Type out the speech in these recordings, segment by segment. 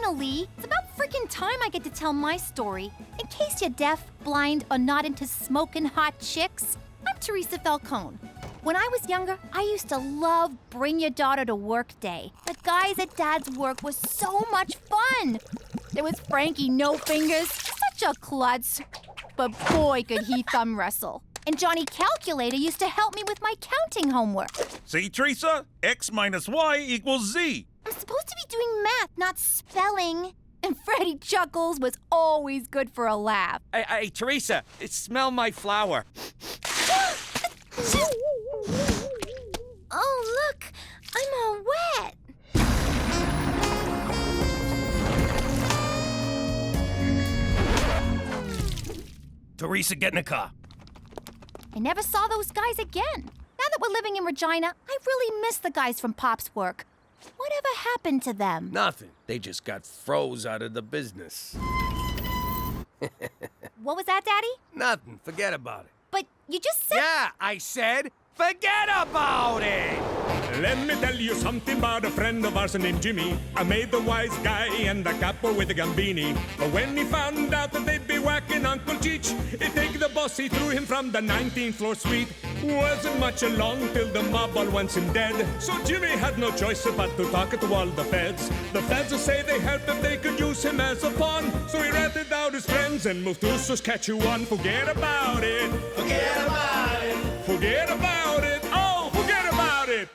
Finally! It's about freaking time I get to tell my story. In case you're deaf, blind, or not into smoking hot chicks, I'm Teresa Falcone. When I was younger, I used to love Bring Your Daughter to Work Day. The guys at Dad's work was so much fun. There was Frankie No Fingers, such a klutz. But boy, could he thumb wrestle. And Johnny Calculator used to help me with my counting homework. See, Teresa? X minus Y equals Z. I'm supposed to be doing math, not spelling. And Freddie Chuckles was always good for a laugh. Hey, Teresa, smell my flower. Oh, look, I'm all wet. Teresa, get in the car. I never saw those guys again. Now that we're living in Regina, I really miss the guys from Pop's work. Whatever happened to them? Nothing. They just got froze out of the business. What was that, Daddy? Nothing. Forget about it. But you just said... Yeah, I said, forget about it! Let me tell you something about a friend of ours named Jimmy. I made the wise guy and the capo with the Gambini. But when he found out that they'd be whacking Uncle Cheech, he'd take the boss, he threw him from the 19th floor suite. Wasn't much along till the mob all wants him dead. So Jimmy had no choice but to talk to all the feds. The feds will say they helped if they could use him as a pawn. So he ratted out his friends and moved to Saskatchewan. Forget about it. Forget about it. Forget about it. Oh, forget about it.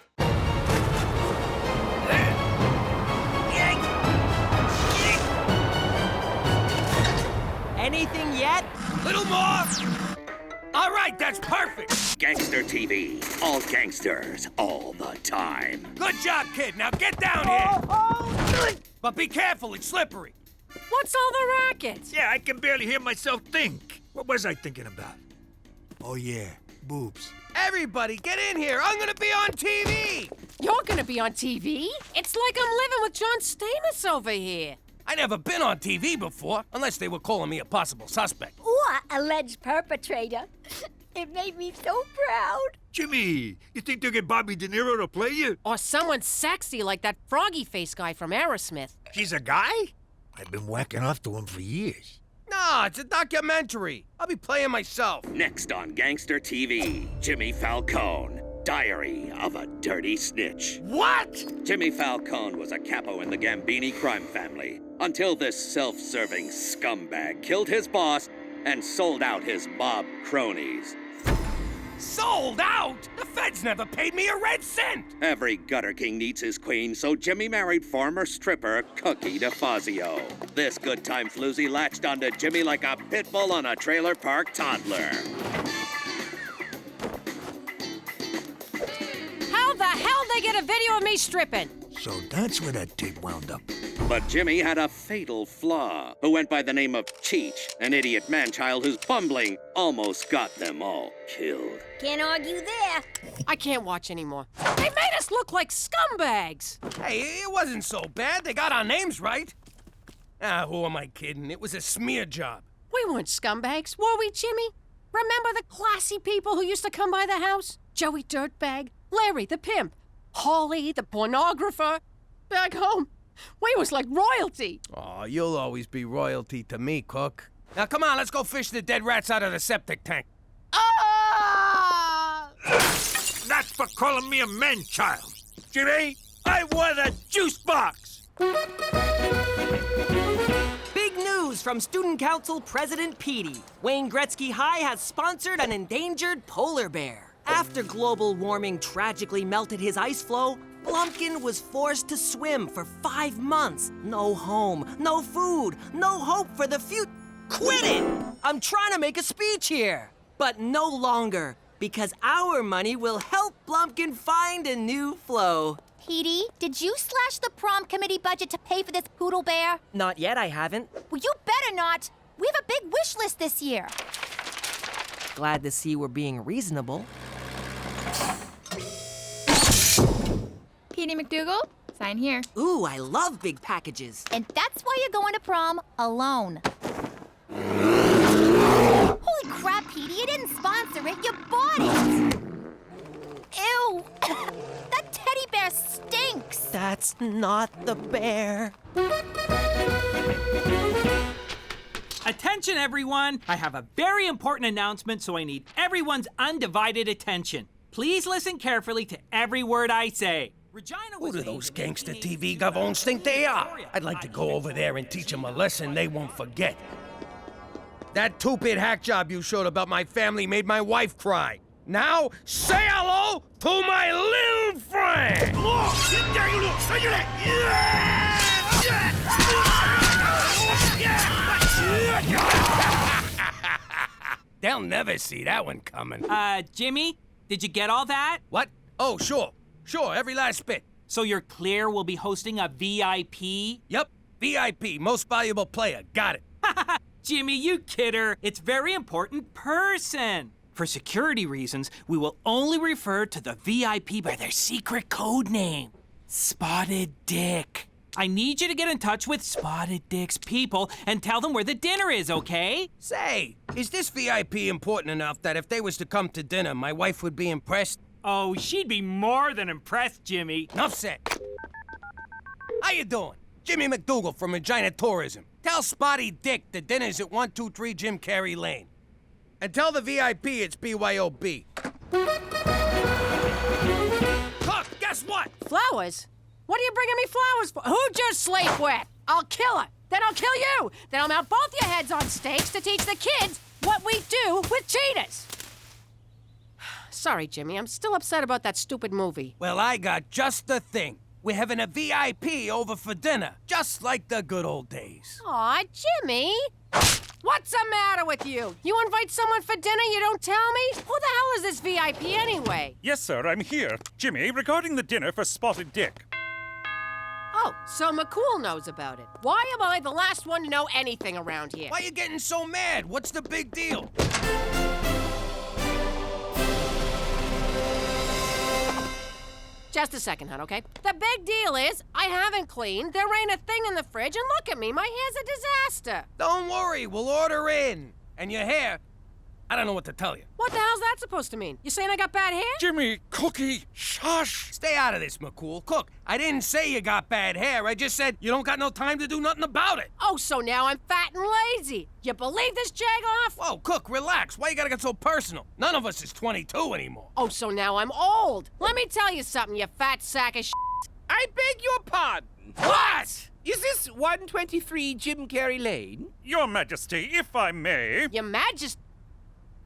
Anything yet? Little more! All right, that's perfect! Gangster TV. All gangsters, all the time. Good job, kid. Now get down here! But be careful, it's slippery. What's all the racket? Yeah, I can barely hear myself think. What was I thinking about? Oh, yeah, boobs. Everybody, get in here! I'm gonna be on TV! You're gonna be on TV? It's like I'm living with John Stamos over here. I never been on TV before, unless they were calling me a possible suspect. Or alleged perpetrator. It made me so proud. Jimmy, you think they'll get Bobby De Niro to play you? Or someone sexy like that froggy face guy from Aerosmith. He's a guy? I've been whacking off to him for years. No, it's a documentary. I'll be playing myself. Next on Gangster TV, Jimmy Falcone. Diary of a Dirty Snitch. What? Jimmy Falcone was a capo in the Gambini crime family until this self-serving scumbag killed his boss and sold out his mob cronies. Sold out? The feds never paid me a red cent. Every gutter king needs his queen, so Jimmy married former stripper Cookie DeFazio. This good time floozy latched onto Jimmy like a pit bull on a trailer park toddler. How the hell they get a video of me stripping? So that's where that tape wound up. But Jimmy had a fatal flaw, who went by the name of Cheech, an idiot man-child whose bumbling almost got them all killed. Can't argue there. I can't watch anymore. They made us look like scumbags. Hey, it wasn't so bad. They got our names right. Ah, who am I kidding? It was a smear job. We weren't scumbags, were we, Jimmy? Remember the classy people who used to come by the house? Joey Dirtbag, Larry the pimp, Holly the pornographer. Back home, we was like royalty. Oh, you'll always be royalty to me, Cook. Now, come on, let's go fish the dead rats out of the septic tank. Ah! That's for calling me a man-child. Jimmy, I want a juice box. Big news from Student Council President Petey. Wayne Gretzky High has sponsored an endangered polar bear. After global warming tragically melted his ice floe, Blumpkin was forced to swim for 5 months. No home, no food, no hope for the future. Quit it! I'm trying to make a speech here. But no longer, because our money will help Blumpkin find a new flow. Petey, did you slash the prom committee budget to pay for this poodle bear? Not yet, I haven't. Well, you better not. We have a big wish list this year. Glad to see we're being reasonable. Petey MacDougal, sign here. Ooh, I love big packages. And that's why you're going to prom alone. Holy crap, Petey, you didn't sponsor it, you bought it! Ew! That teddy bear stinks! That's not the bear. Attention, everyone! I have a very important announcement, so I need everyone's undivided attention. Please listen carefully to every word I say. Regina Who do those gangster TV govons think they are? I'd like to go over there and teach them a lesson they won't forget. That two-bit hack job you showed about my family made my wife cry. Now, say hello to my little friend! They'll never see that one coming. Jimmy, did you get all that? What? Oh, sure. Sure, every last bit. So you're clear we'll be hosting a VIP? Yep, VIP, most valuable player. Got it. Jimmy, you kidder. It's very important person. For security reasons, we will only refer to the VIP by their secret code name, Spotted Dick. I need you to get in touch with Spotted Dick's people and tell them where the dinner is, okay? Say, is this VIP important enough that if they was to come to dinner, my wife would be impressed? Oh, she'd be more than impressed, Jimmy. Enough said. How you doing? Jimmy MacDougal from Regina Tourism. Tell Spotty Dick the dinner's at 123 Jim Carrey Lane. And tell the VIP it's BYOB. Look, guess what? Flowers? What are you bringing me flowers for? Who'd you sleep with? I'll kill her. Then I'll kill you. Then I'll mount both your heads on stakes to teach the kids what we do with cheetahs. Sorry, Jimmy. I'm still upset about that stupid movie. Well, I got just the thing. We're having a VIP over for dinner, just like the good old days. Aw, Jimmy. What's the matter with you? You invite someone for dinner, you don't tell me? Who the hell is this VIP anyway? Yes, sir, I'm here. Jimmy, regarding the dinner for Spotted Dick. Oh, so McCool knows about it. Why am I the last one to know anything around here? Why are you getting so mad? What's the big deal? Just a second, hon, okay? The big deal is, I haven't cleaned, there ain't a thing in the fridge, and look at me, my hair's a disaster. Don't worry, we'll order in. And your hair, I don't know what to tell you. What the hell's that supposed to mean? You saying I got bad hair? Jimmy, Cookie, shush! Stay out of this, McCool. Cook, I didn't say you got bad hair. I just said you don't got no time to do nothing about it. Oh, so now I'm fat and lazy. You believe this jag-off? Whoa, Cook, relax. Why you gotta get so personal? None of us is 22 anymore. Oh, so now I'm old. Let me tell you something, you fat sack of shit. I beg your pardon. What? Is this 123 Jim Carrey Lane? Your Majesty, if I may. Your Majesty.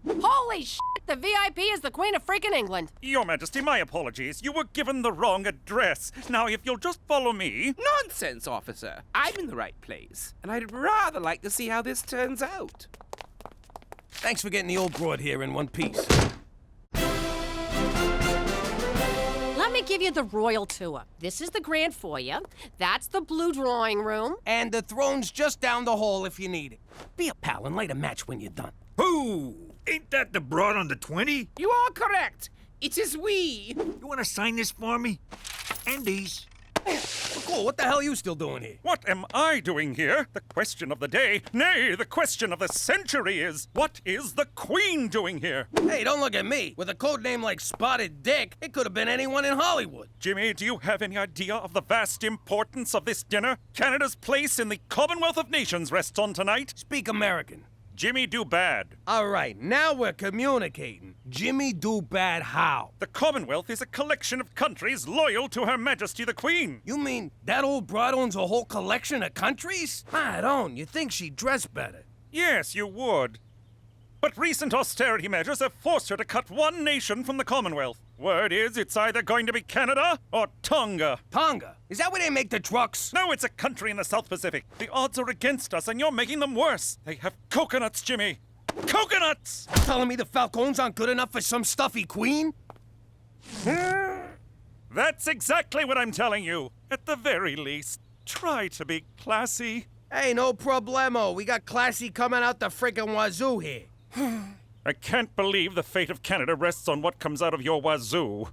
Holy shit, the VIP is the Queen of freaking England. Your Majesty, my apologies. You were given the wrong address. Now, if you'll just follow me. Nonsense, officer. I'm in the right place, and I'd rather like to see how this turns out. Thanks for getting the old broad here in one piece. Let me give you the royal tour. This is the grand foyer. That's the blue drawing room. And the throne's just down the hall if you need it. Be a pal and light a match when you're done. Who? Ain't that the broad on the 20? You are correct. It is we. You want to sign this for me? And these. Cool, what the hell are you still doing here? What am I doing here? The question of the day, nay, the question of the century is, what is the Queen doing here? Hey, don't look at me. With a code name like Spotted Dick, it could have been anyone in Hollywood. Jimmy, do you have any idea of the vast importance of this dinner? Canada's place in the Commonwealth of Nations rests on tonight. Speak American. Jimmy do bad. All right, now we're communicating. Jimmy do bad how? The Commonwealth is a collection of countries loyal to Her Majesty the Queen. You mean that old broad owns a whole collection of countries? I don't. You'd think she'd dress better. Yes, you would. But recent austerity measures have forced her to cut one nation from the Commonwealth. Word is it's either going to be Canada or Tonga. Tonga? Is that where they make the trucks? No, it's a country in the South Pacific. The odds are against us, and you're making them worse. They have coconuts, Jimmy. Coconuts! Telling me the Falcones aren't good enough for some stuffy queen? That's exactly what I'm telling you. At the very least, try to be classy. Hey, no problemo. We got classy coming out the frickin' wazoo here. I can't believe the fate of Canada rests on what comes out of your wazoo.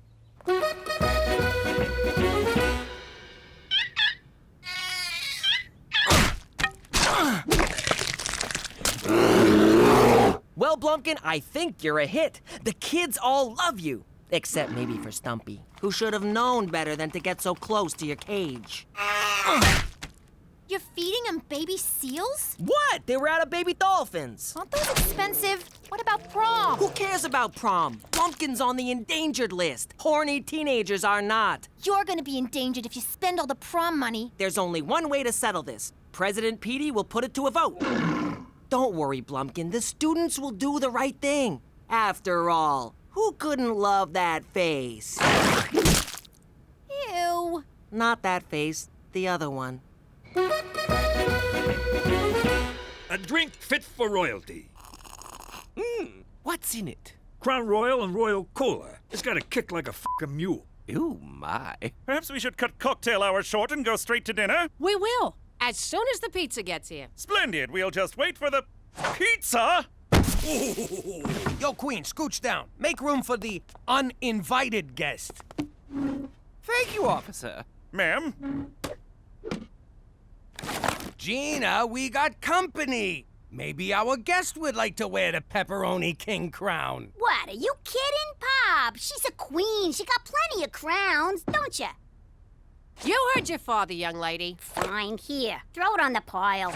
Well, Blumpkin, I think you're a hit. The kids all love you. Except maybe for Stumpy, who should have known better than to get so close to your cage. You're feeding bringing him baby seals? What? They were out of baby dolphins. Aren't those expensive? What about prom? Who cares about prom? Plumpkin's on the endangered list. Horny teenagers are not. You're gonna be endangered if you spend all the prom money. There's only one way to settle this. President Petey will put it to a vote. Don't worry, Blumpkin. The students will do the right thing. After all, who couldn't love that face? Ew. Not that face, the other one. A drink fit for royalty. What's in it? Crown Royal and Royal Cola. It's got a kick like a fucking mule. Oh, my. Perhaps we should cut cocktail hour short and go straight to dinner? We will, as soon as the pizza gets here. Splendid. We'll just wait for the pizza. Yo, Queen, scooch down. Make room for the uninvited guest. Thank you, officer. Ma'am? Gina, we got company. Maybe our guest would like to wear the pepperoni king crown. What, are you kidding, Pop? She's a queen. She got plenty of crowns, don't you? You heard your father, young lady. Fine, here. Throw it on the pile.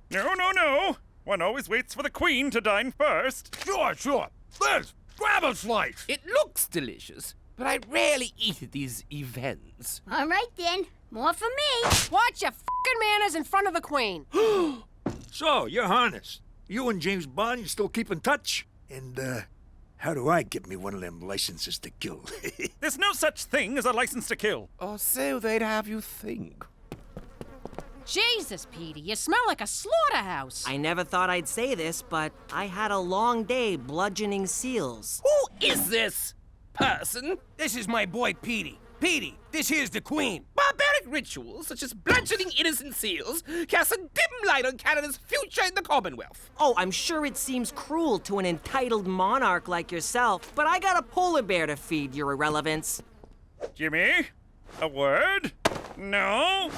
No, no, no. One always waits for the queen to dine first. Sure. Liz, grab a slice. It looks delicious, but I rarely eat at these events. All right, then. More for me. Watch your fucking manners in front of the queen. So, Your Highness, you and James Bond, you still keep in touch? And, how do I get me one of them licenses to kill? There's no such thing as a license to kill. Or so they'd have you think. Jesus, Petey, you smell like a slaughterhouse. I never thought I'd say this, but I had a long day bludgeoning seals. Who is this person? This is my boy, Petey. Petey, this here's the queen. Barbaric rituals, such as bludgeoning innocent seals, cast a dim light on Canada's future in the Commonwealth. Oh, I'm sure it seems cruel to an entitled monarch like yourself, but I got a polar bear to feed, your irrelevance. Jimmy, a word? No?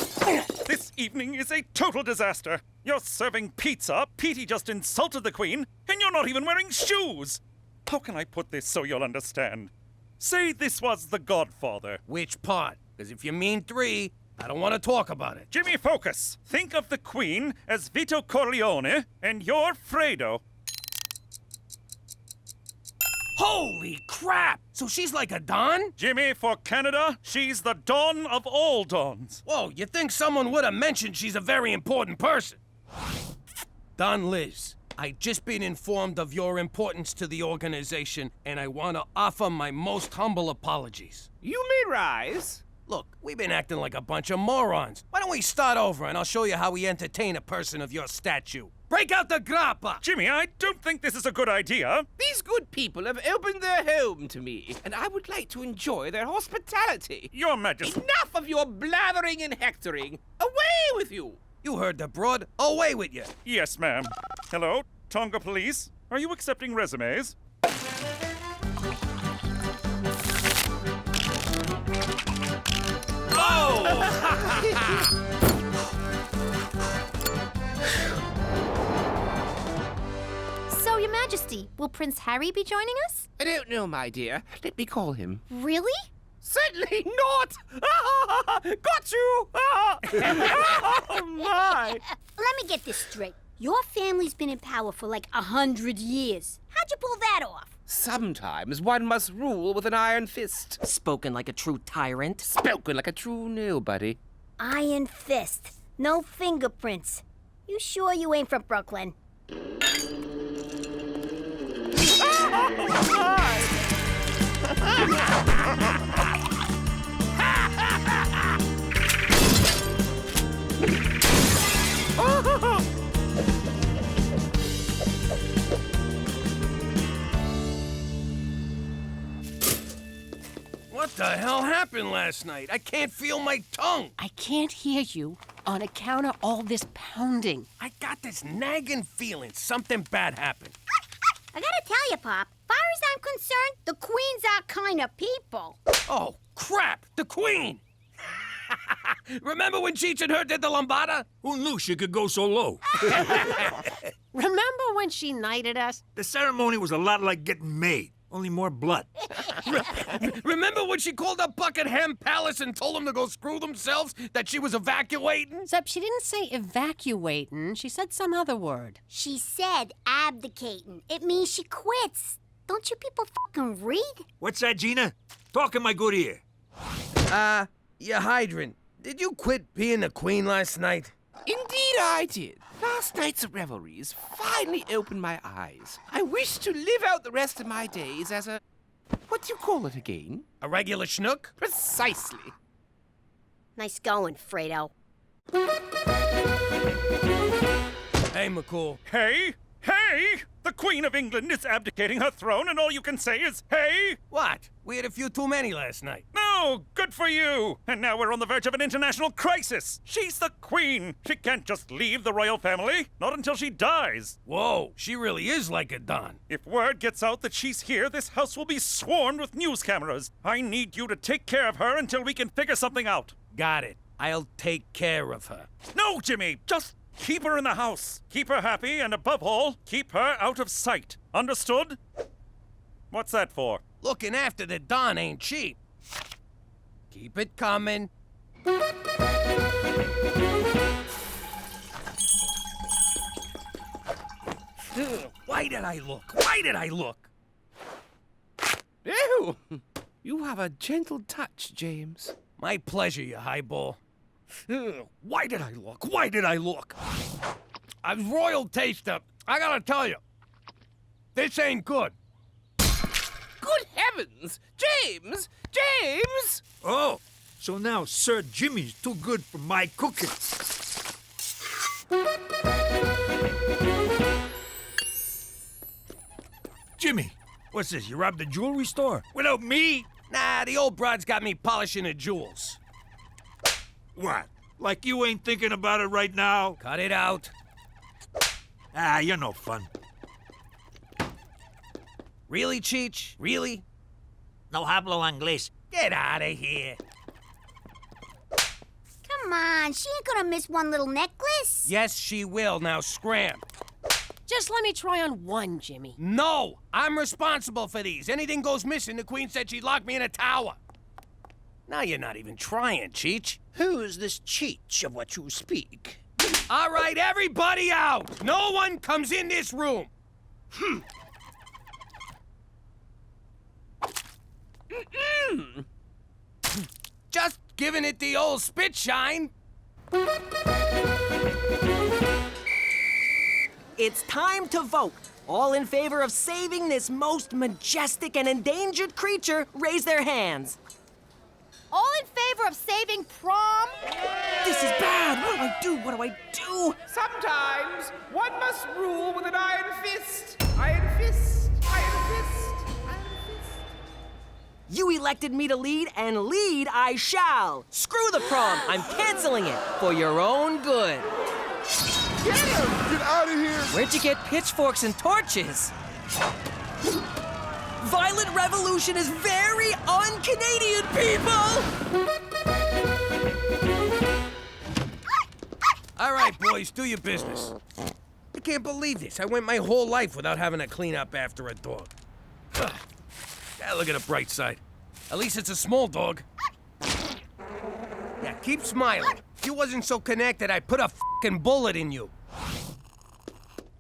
This evening is a total disaster. You're serving pizza, Petey just insulted the queen, and you're not even wearing shoes. How can I put this so you'll understand? Say this was The Godfather. Which part? Because if you mean 3, I don't want to talk about it. Jimmy, focus. Think of the queen as Vito Corleone, and you're Fredo. Holy crap! So she's like a Don? Jimmy, for Canada, she's the Don of all Dons. Whoa, you think someone would have mentioned she's a very important person? Don Liz, I just been informed of your importance to the organization, and I want to offer my most humble apologies. You may rise. Look, we've been acting like a bunch of morons. Why don't we start over and I'll show you how we entertain a person of your stature. Break out the grappa! Jimmy, I don't think this is a good idea. These good people have opened their home to me, and I would like to enjoy their hospitality. Your Majesty. Enough of your blathering and hectoring. Away with you! You heard the broad. Away with you. Yes, ma'am. Hello, Tonga Police. Are you accepting resumes? So, Your Majesty, will Prince Harry be joining us? I don't know, my dear. Let me call him. Really? Certainly not! Got you! Oh, my! Let me get this straight. Your family's been in power for like 100 years. How'd you pull that off? Sometimes one must rule with an iron fist. Spoken like a true tyrant. Spoken like a true nobody. Iron fist. No fingerprints. You sure you ain't from Brooklyn? What the hell happened last night? I can't feel my tongue. I can't hear you on account of all this pounding. I got this nagging feeling something bad happened. I gotta tell you, Pop, far as I'm concerned, the Queen's our kind of people. Oh, crap! The Queen! Remember when Cheech and her did the lambada? Who knew she could go so low? Remember when she knighted us? The ceremony was a lot like getting made. only more blood. Remember when she called up Buckingham Palace and told them to go screw themselves, that she was evacuating? Except she didn't say evacuating. She said some other word. She said abdicating. It means she quits. Don't you people fucking read? What's that, Gina? Talk in my good ear. Your hydrant. Did you quit being the queen last night? Indeed I did. Last night's revelries finally opened my eyes. I wish to live out the rest of my days as a... what do you call it again? A regular schnook? Precisely. Nice going, Fredo. Hey, McCool. Hey! Hey! The Queen of England is abdicating her throne, and all you can say is, hey! What? We had a few too many last night. No! Good for you! And now we're on the verge of an international crisis! She's the Queen! She can't just leave the royal family, not until she dies! Whoa, she really is like a Don. If word gets out that she's here, this house will be swarmed with news cameras. I need you to take care of her until we can figure something out. Got it. I'll take care of her. No, Jimmy! Just keep her in the house. Keep her happy, and above all, keep her out of sight. Understood? What's that for? Looking after the Don ain't cheap. Keep it coming. Why did I look? Why did I look? Ew! You have a gentle touch, James. My pleasure, you highball. Why did I look? Why did I look? I was royal taster. I gotta tell you, this ain't good. Good heavens! James! James! Oh, so now Sir Jimmy's too good for my cooking. Jimmy, what's this? You robbed the jewelry store? Without me? Nah, the old broad's got me polishing the jewels. What? Like you ain't thinking about it right now? Cut it out. Ah, you're no fun. Really, Cheech? Really? No hablo inglés. Get out of here. Come on, she ain't gonna miss one little necklace. Yes, she will. Now scram. Just let me try on one, Jimmy. No, I'm responsible for these. Anything goes missing, the Queen said she'd lock me in a tower. Now you're not even trying, Cheech. Who's this Cheech of what you speak? All right, everybody out. No one comes in this room. Just giving it the old spit shine. It's time to vote. All in favor of saving this most majestic and endangered creature, raise their hands. All in favor of saving prom? This is bad. What do I do? What do I do? Sometimes one must rule with an iron fist. Iron fist. Iron fist. Iron fist. You elected me to lead, and lead I shall. Screw the prom. I'm canceling it for your own good. Get him! Get out of here! Where'd you get pitchforks and torches? Violent revolution is very un-Canadian, people! All right, boys, do your business. I can't believe this. I went my whole life without having to clean up after a dog. Ugh. Yeah, look at the bright side. At least it's a small dog. Yeah, keep smiling. If you wasn't so connected, I'd put a fucking bullet in you.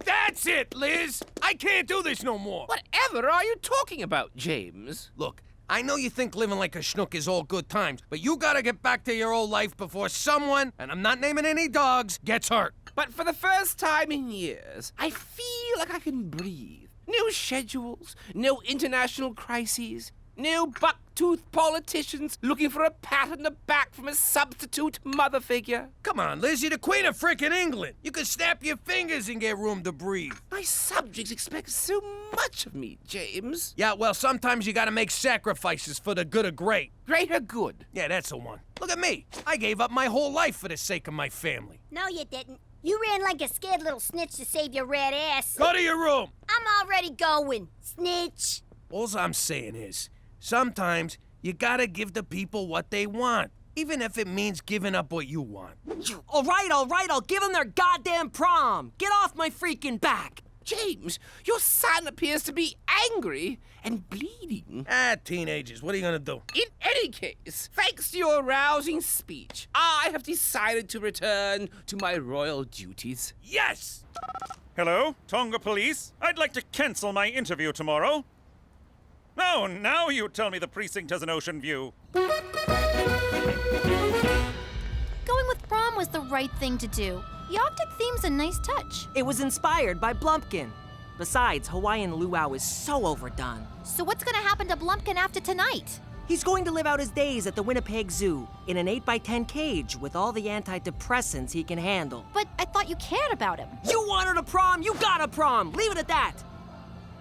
That's it, Liz! I can't do this no more! Whatever are you talking about, James? Look, I know you think living like a schnook is all good times, but you gotta get back to your old life before someone, and I'm not naming any dogs, gets hurt. But for the first time in years, I feel like I can breathe. No schedules, no international crises, no buck-toothed politicians looking for a pat on the back from a substitute mother figure. Come on, Liz, you're the Queen of frickin' England. You can snap your fingers and get room to breathe. My subjects expect so much of me, James. Yeah, well, sometimes you gotta make sacrifices for the good of great. Greater good. Yeah, that's the one. Look at me. I gave up my whole life for the sake of my family. No, you didn't. You ran like a scared little snitch to save your red ass. Go to your room. I'm already going, snitch. All I'm saying is, sometimes you gotta give the people what they want, even if it means giving up what you want. All right, I'll give them their goddamn prom. Get off my freaking back. James, your son appears to be angry and bleeding. Teenagers, what are you gonna do? In any case, thanks to your rousing speech, I have decided to return to my royal duties. Yes! Hello, Tonga Police. I'd like to cancel my interview tomorrow. No, now you tell me the precinct has an ocean view. Going with prom was the right thing to do. The Arctic theme's a nice touch. It was inspired by Blumpkin. Besides, Hawaiian luau is so overdone. So what's gonna happen to Blumpkin after tonight? He's going to live out his days at the Winnipeg Zoo in an 8x10 cage with all the antidepressants he can handle. But I thought you cared about him. You wanted a prom, you got a prom. Leave it at that.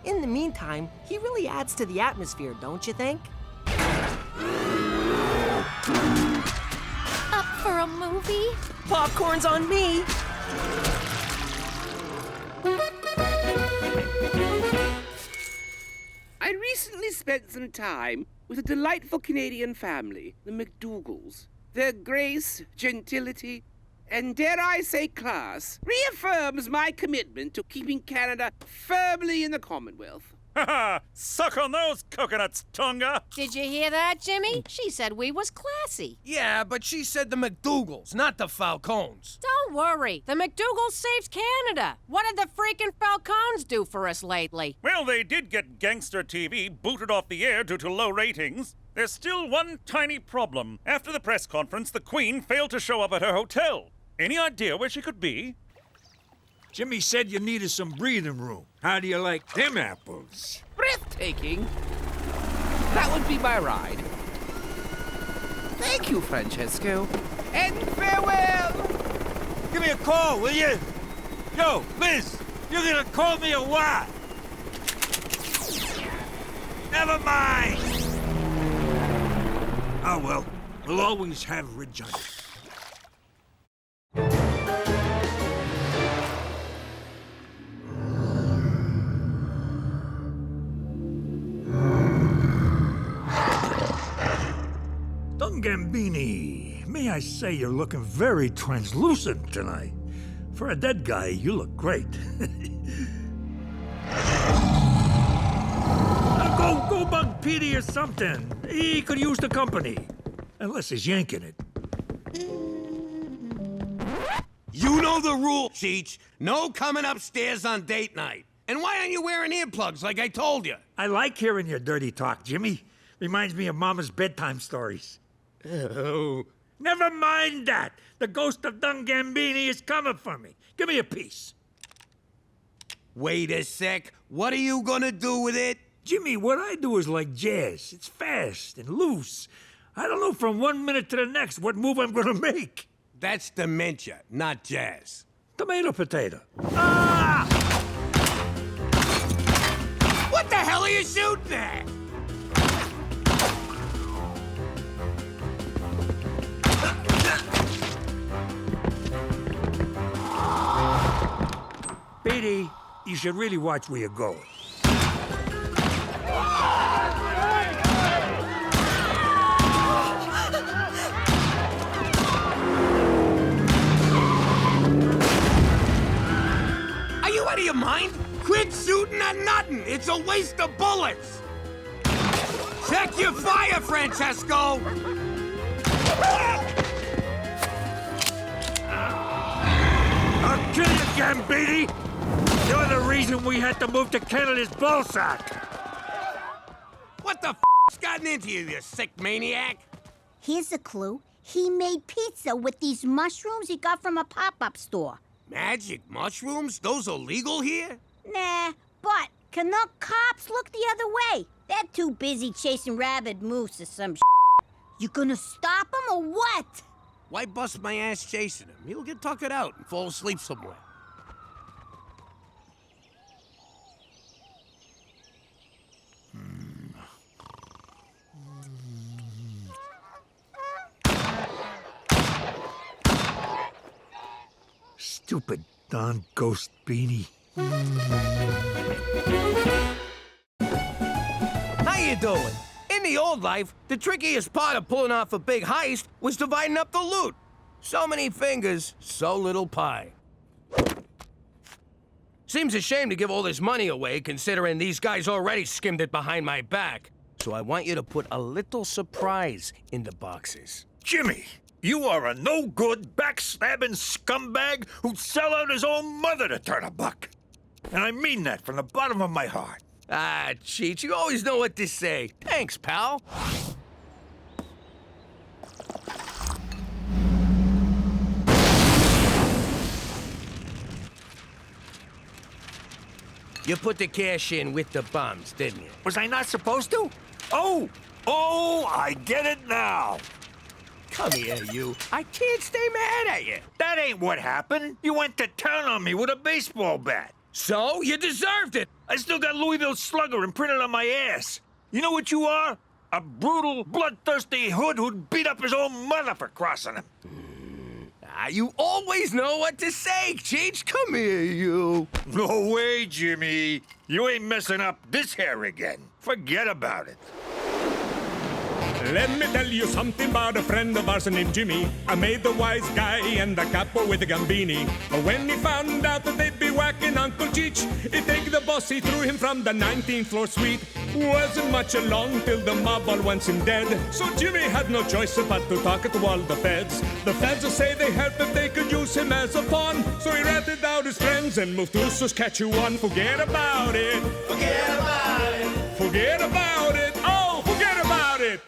In the meantime, he really adds to the atmosphere, don't you think? Up for a movie? Popcorn's on me. I recently spent some time with a delightful Canadian family, the MacDougals. Their grace, gentility, and dare I say class, reaffirms my commitment to keeping Canada firmly in the Commonwealth. Ha ha! Suck on those coconuts, Tonga! Did you hear that, Jimmy? She said we was classy. Yeah, but she said the MacDougals, not the Falcones. Don't worry. The MacDougal saves Canada. What did the freaking Falcones do for us lately? Well, they did get gangster TV booted off the air due to low ratings. There's still one tiny problem. After the press conference, the Queen failed to show up at her hotel. Any idea where she could be? Jimmy said you needed some breathing room. How do you like them apples? Breathtaking. That would be my ride. Thank you, Francesco. And farewell! Give me a call, will you? Yo, Liz, you're gonna call me a what? Never mind! Oh, well, we'll always have Regina. Don Gambini, may I say you're looking very translucent tonight. For a dead guy, you look great. Go bug Petey or something. He could use the company. Unless he's yanking it. You know the rule, Cheech. No coming upstairs on date night. And why aren't you wearing earplugs like I told you? I like hearing your dirty talk, Jimmy. Reminds me of Mama's bedtime stories. Oh. Never mind that. The ghost of Don Gambini is coming for me. Give me a piece. Wait a sec. What are you gonna do with it? Jimmy, what I do is like jazz. It's fast and loose. I don't know from 1 minute to the next what move I'm gonna make. That's dementia, not jazz. Tomato potato. Ah! What the hell are you shooting at? Petey, you should really watch where you're going. Are you out of your mind? Quit shooting at nothing. It's a waste of bullets. Check your fire, Francesco. I'll kill you, Gambini! You're the reason we had to move to Canada's ballsack! What the f***'s gotten into you, you sick maniac? Here's a clue. He made pizza with these mushrooms he got from a pop-up store. Magic mushrooms? Those are legal here? Nah, but Canuck cops look the other way. They're too busy chasing rabid moose or some shit. You gonna stop them or what? Why bust my ass chasing him? He'll get tuckered out and fall asleep somewhere. Stupid Don Ghost Beanie. How you doing? In the old life, the trickiest part of pulling off a big heist was dividing up the loot. So many fingers, so little pie. Seems a shame to give all this money away, considering these guys already skimmed it behind my back. So I want you to put a little surprise in the boxes. Jimmy, you are a no-good, backstabbing scumbag who'd sell out his own mother to turn a buck. And I mean that from the bottom of my heart. Ah, Cheech, you always know what to say. Thanks, pal. You put the cash in with the bums, didn't you? Was I not supposed to? Oh, I get it now. Come here, you. I can't stay mad at you. That ain't what happened. You went to town on me with a baseball bat. So? You deserved it. I still got Louisville Slugger imprinted on my ass. You know what you are? A brutal, bloodthirsty hood who'd beat up his own mother for crossing him. You always know what to say, Cheech. Come here, you. No way, Jimmy. You ain't messing up this hair again. Forget about it. Let me tell you something about a friend of ours named Jimmy. I made the wise guy and the capo with the Gambini. When he found out that they'd be whacking Uncle Cheech, he take the boss, he threw him from the 19th floor suite. Wasn't much along till the mob all wants him dead. So Jimmy had no choice but to talk to all the feds. The feds will say they help if they could use him as a pawn. So he ratted out his friends and moved to Saskatchewan. Forget about it. Forget about it. Forget about it. Oh, forget about it.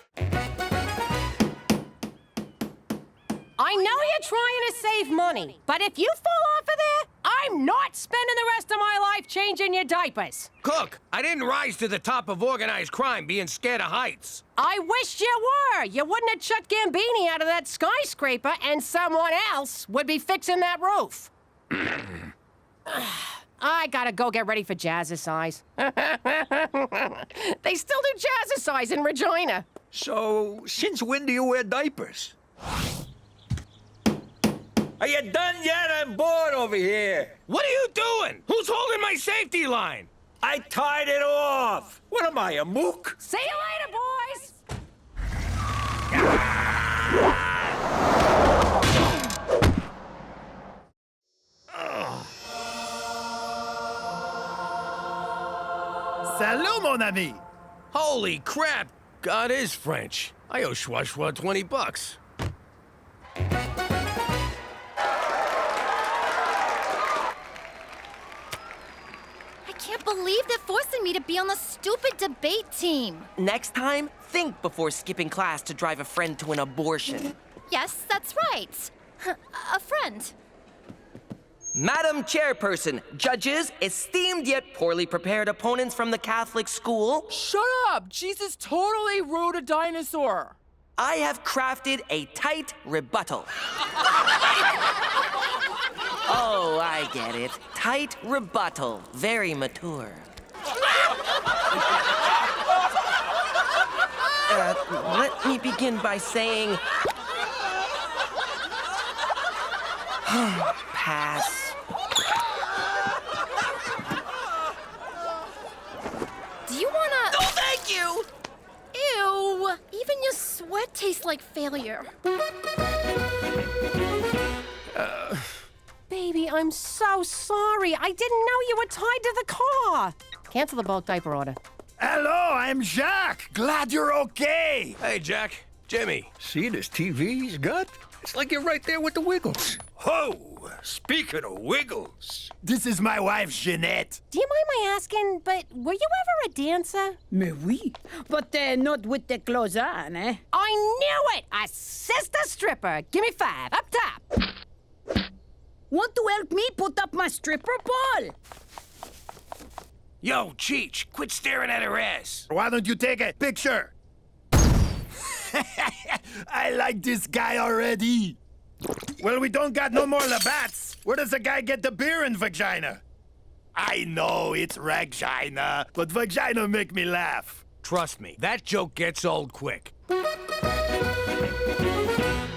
I know you're trying to save money, but if you fall off of there, I'm not spending the rest of my life changing your diapers. Cook, I didn't rise to the top of organized crime being scared of heights. I wish you were. You wouldn't have chucked Gambini out of that skyscraper, and someone else would be fixing that roof. I gotta go get ready for jazzercise. They still do jazzercise in Regina. So, since when do you wear diapers? Are you done yet? I'm bored over here. What are you doing? Who's holding my safety line? I tied it off. What am I, a mook? See you later, boys. Salut, mon ami. Holy crap! God is French. I owe Schwa 20 bucks. I can't believe they're forcing me to be on the stupid debate team. Next time, think before skipping class to drive a friend to an abortion. Yes, that's right. A friend. Madam Chairperson, judges, esteemed yet poorly prepared opponents from the Catholic school. Shut up! Jesus totally rode a dinosaur. I have crafted a tight rebuttal. Oh, I get it. Tight rebuttal. Very mature. Let me begin by saying... Pass. Do you wanna... Oh, thank you! Ew! Even your sweat tastes like failure. Baby, I'm so sorry. I didn't know you were tied to the car. Cancel the bulk diaper order. Hello, I'm Jacques. Glad you're okay. Hey, Jack. Jimmy. See this TV he's got? It's like you're right there with the Wiggles. Oh, speaking of Wiggles. This is my wife, Jeanette. Do you mind my asking, but were you ever a dancer? Mais oui, but not with the clothes on, eh? I knew it! A sister stripper. Give me 5, up top. Want to help me put up my stripper ball? Yo, Cheech, quit staring at her ass. Why don't you take a picture? I like this guy already. Well, we don't got no more Labats. Where does the guy get the beer in Vagina? I know it's Regina, but Vagina make me laugh. Trust me, that joke gets old quick.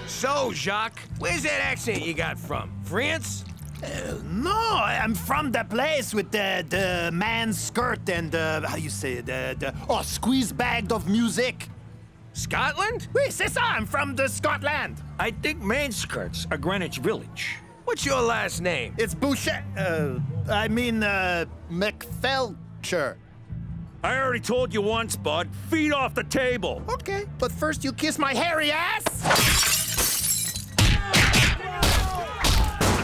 So, Jacques, where's that accent you got from? France? No, I'm from the place with the man's skirt and how you say the squeeze bag of music. Scotland? Oui, c'est ça. I'm from the Scotland. I think main skirts are Greenwich Village. Well, What's your last name? It's Boucher. McFelcher. I already told you once, bud. Feet off the table. Okay, but first you kiss my hairy ass.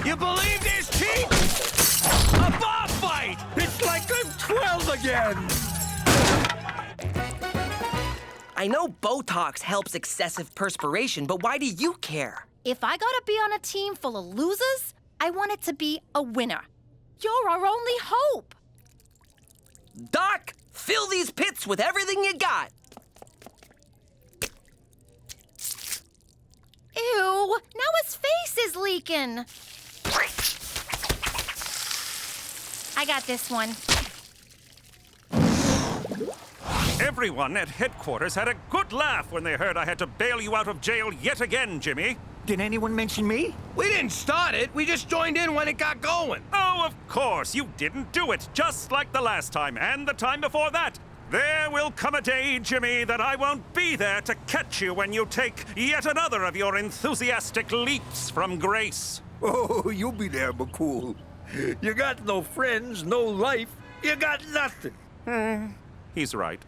You believe this, Cheech? A bar fight! It's like I'm 12 again. I know Botox helps excessive perspiration, but why do you care? If I gotta be on a team full of losers, I want it to be a winner. You're our only hope. Doc, fill these pits with everything you got. Ew, now his face is leaking. I got this one. Everyone at headquarters had a good laugh when they heard I had to bail you out of jail yet again, Jimmy. Did anyone mention me? We didn't start it. We just joined in when it got going. Oh, of course, you didn't do it, just like the last time and the time before that. There will come a day, Jimmy, that I won't be there to catch you when you take yet another of your enthusiastic leaps from grace. Oh, you'll be there, McCool. You got no friends, no life. You got nothing. He's right.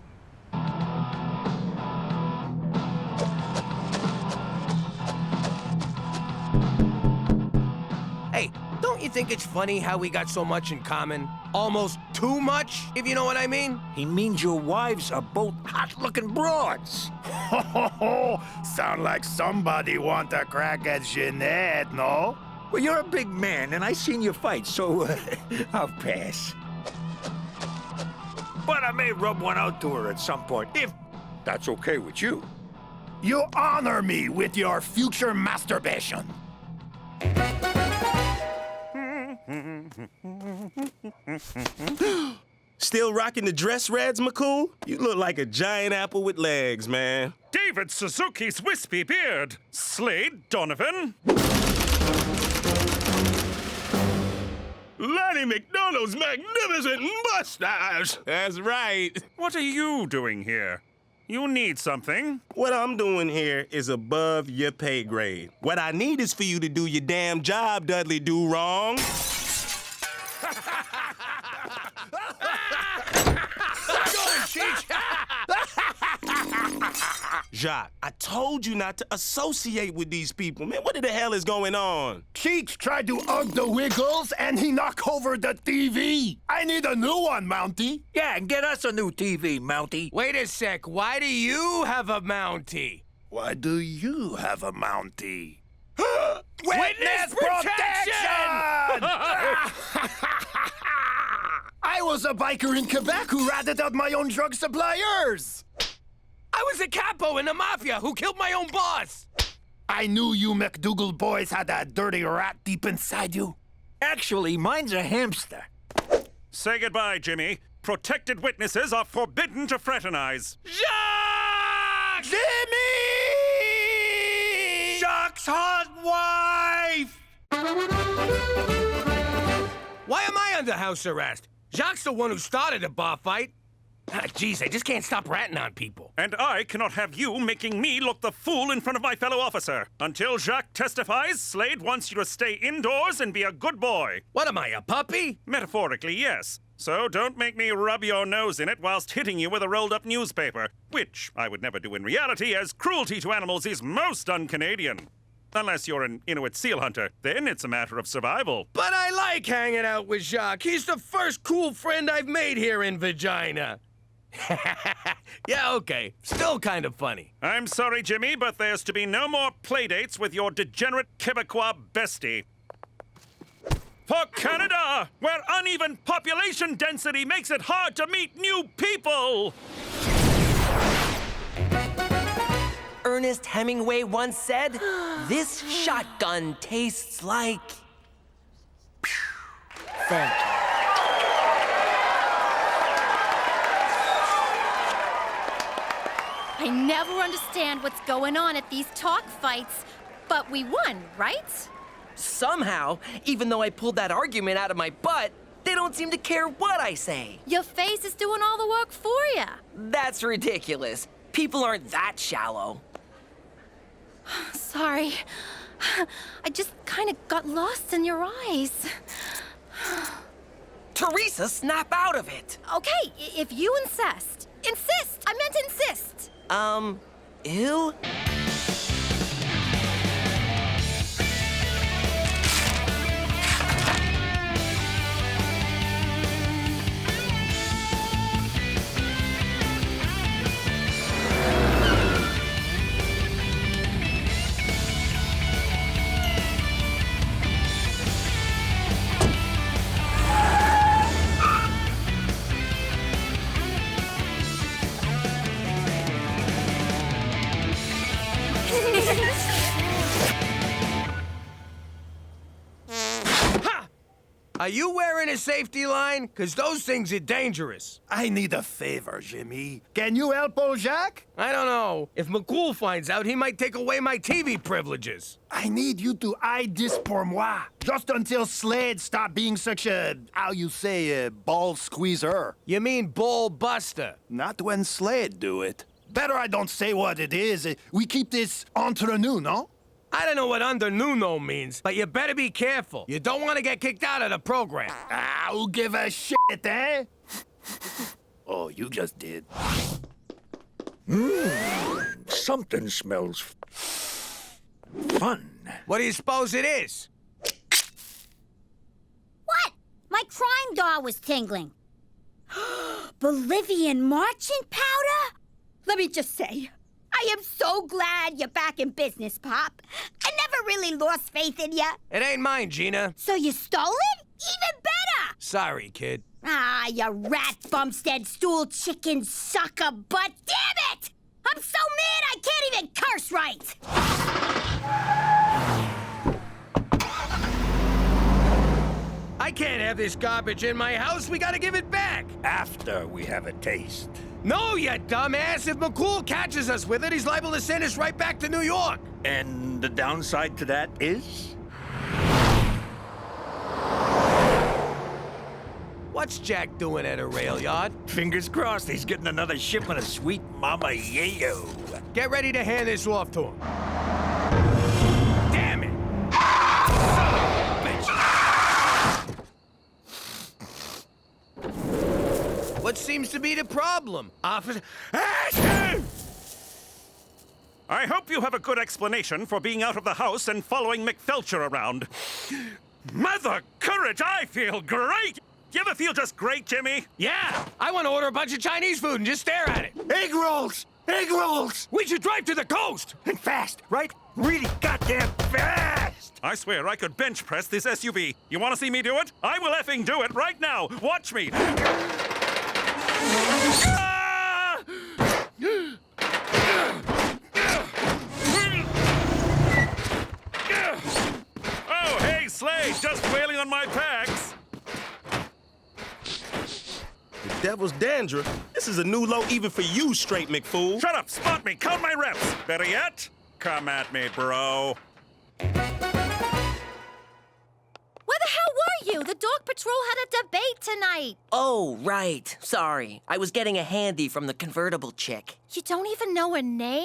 Hey, don't you think it's funny how we got so much in common? Almost too much, if you know what I mean? He means your wives are both hot-looking broads. Sound like somebody want a crack at Jeanette, no? Well, you're a big man, and I seen you fight, so I'll pass. But I may rub one out to her at some point, if that's okay with you. You honor me with your future masturbation. Still rocking the dress reds, McCool? You look like a giant apple with legs, man. David Suzuki's wispy beard. Slade Donovan. Lanny McDonald's magnificent mustache. That's right. What are you doing here? You need something. What I'm doing here is above your pay grade. What I need is for you to do your damn job, Dudley Do-Wrong. Jacques, I told you not to associate with these people. Man, what the hell is going on? Cheech tried to hug the Wiggles and he knocked over the TV. I need a new one, Mountie. Yeah, and get us a new TV, Mountie. Wait a sec, why do you have a Mountie? Why do you have a Mountie? Witness protection! I was a biker in Quebec who ratted out my own drug suppliers. I was a capo in the mafia who killed my own boss. I knew you MacDougal boys had that dirty rat deep inside you. Actually, mine's a hamster. Say goodbye, Jimmy. Protected witnesses are forbidden to fraternize. Jacques! Jimmy! Jacques' hot wife! Why am I under house arrest? Jacques' the one who started the bar fight. Geez, I just can't stop ratting on people. And I cannot have you making me look the fool in front of my fellow officer. Until Jacques testifies, Slade wants you to stay indoors and be a good boy. What am I, a puppy? Metaphorically, yes. So don't make me rub your nose in it whilst hitting you with a rolled-up newspaper, which I would never do in reality, as cruelty to animals is most un-Canadian. Unless you're an Inuit seal hunter, then it's a matter of survival. But I like hanging out with Jacques. He's the first cool friend I've made here in Regina. Yeah, okay. Still kind of funny. I'm sorry, Jimmy, but there's to be no more playdates with your degenerate Quebecois bestie. For Canada, where uneven population density makes it hard to meet new people! Ernest Hemingway once said, "This shotgun tastes like..." Thank you. I never understand what's going on at these talk fights, but we won, right? Somehow, even though I pulled that argument out of my butt, they don't seem to care what I say. Your face is doing all the work for you. That's ridiculous. People aren't that shallow. Sorry. I just kind of got lost in your eyes. Teresa, snap out of it! Okay, if you insist. Insist! I meant insist! Ew? Are you wearing a safety line? Because those things are dangerous. I need a favor, Jimmy. Can you help old Jacques? I don't know. If McCool finds out, he might take away my TV privileges. I need you to hide this pour moi. Just until Slade stop being such a, how you say, a ball squeezer. You mean ball buster? Not when Slade do it. Better I don't say what it is. We keep this entre nous, no? I don't know what under Nuno means, but you better be careful. You don't want to get kicked out of the program. Ah, who give a shit, eh? Oh, you just did. Something smells fun. What do you suppose it is? What? My crime doll was tingling. Bolivian marching powder? Let me just say, I am so glad you're back in business, Pop. I never really lost faith in you. It ain't mine, Gina. So you stole it? Even better! Sorry, kid. Ah, you rat bumstead stool chicken sucker butt. Damn it! I'm so mad I can't even curse right! I can't have this garbage in my house. We gotta give it back. After we have a taste. No, you dumbass. If McCool catches us with it, he's liable to send us right back to New York. And the downside to that is? What's Jack doing at a rail yard? Fingers crossed he's getting another shipment of sweet Mama Yayo. Get ready to hand this off to him. Damn it! What seems to be the problem, officer? I hope you have a good explanation for being out of the house and following McFelcher around. Mother courage, I feel great! You ever feel just great, Jimmy? Yeah! I want to order a bunch of Chinese food and just stare at it. Egg rolls! Egg rolls! We should drive to the coast! And fast, right? Really goddamn fast! I swear I could bench press this SUV. You want to see me do it? I will effing do it right now. Watch me. Oh, hey, Slade, just wailing on my packs. The devil's dandruff? This is a new low even for you, straight McFool. Shut up, spot me, count my reps. Better yet, come at me, bro. Where the hell were you? The dog patrol had a debate tonight. Oh, right. Sorry. I was getting a handy from the convertible chick. You don't even know her name?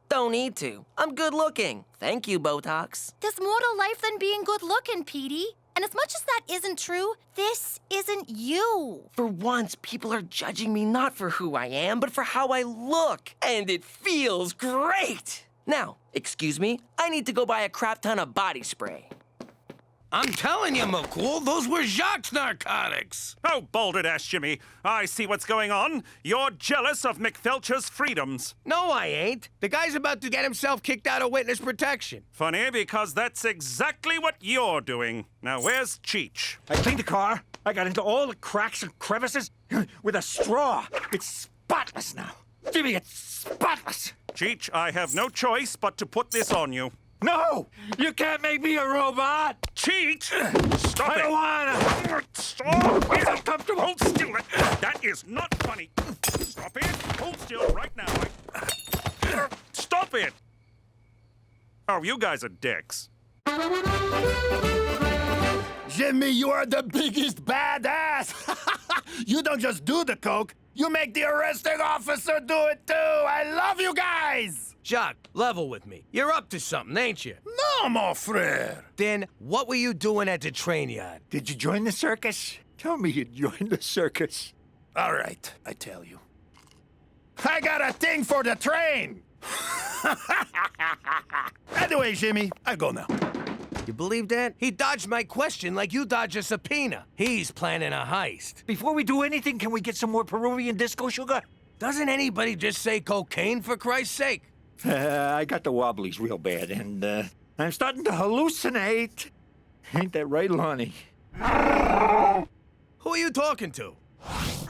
Don't need to. I'm good looking. Thank you, Botox. There's more to life than being good looking, Petey. And as much as that isn't true, this isn't you. For once, people are judging me not for who I am, but for how I look. And it feels great. Now, excuse me, I need to go buy a crap ton of body spray. I'm telling you, McCool, those were Jacques' narcotics. Oh, baldered-ass Jimmy, I see what's going on. You're jealous of McFelcher's freedoms. No, I ain't. The guy's about to get himself kicked out of witness protection. Funny, because that's exactly what you're doing. Now, where's Cheech? I cleaned the car. I got into all the cracks and crevices with a straw. It's spotless now. Jimmy, it's spotless. Cheech, I have no choice but to put this on you. No! You can't make me a robot! Cheech! Stop it! I don't wanna! Stop! It's uncomfortable! Hold still! That is not funny! Stop it! Hold still right now! Stop it! Oh, you guys are dicks. Jimmy, you are the biggest badass! You don't just do the coke, you make the arresting officer do it too! I love you guys! Jacques, level with me. You're up to something, ain't you? No, mon frère. Then what were you doing at the train yard? Did you join the circus? Tell me you joined the circus. All right, I tell you. I got a thing for the train! Anyway, Jimmy, I go now. You believe that? He dodged my question like you dodge a subpoena. He's planning a heist. Before we do anything, can we get some more Peruvian disco sugar? Doesn't anybody just say cocaine, for Christ's sake? I got the wobblies real bad, and I'm starting to hallucinate. Ain't that right, Lonnie? Who are you talking to?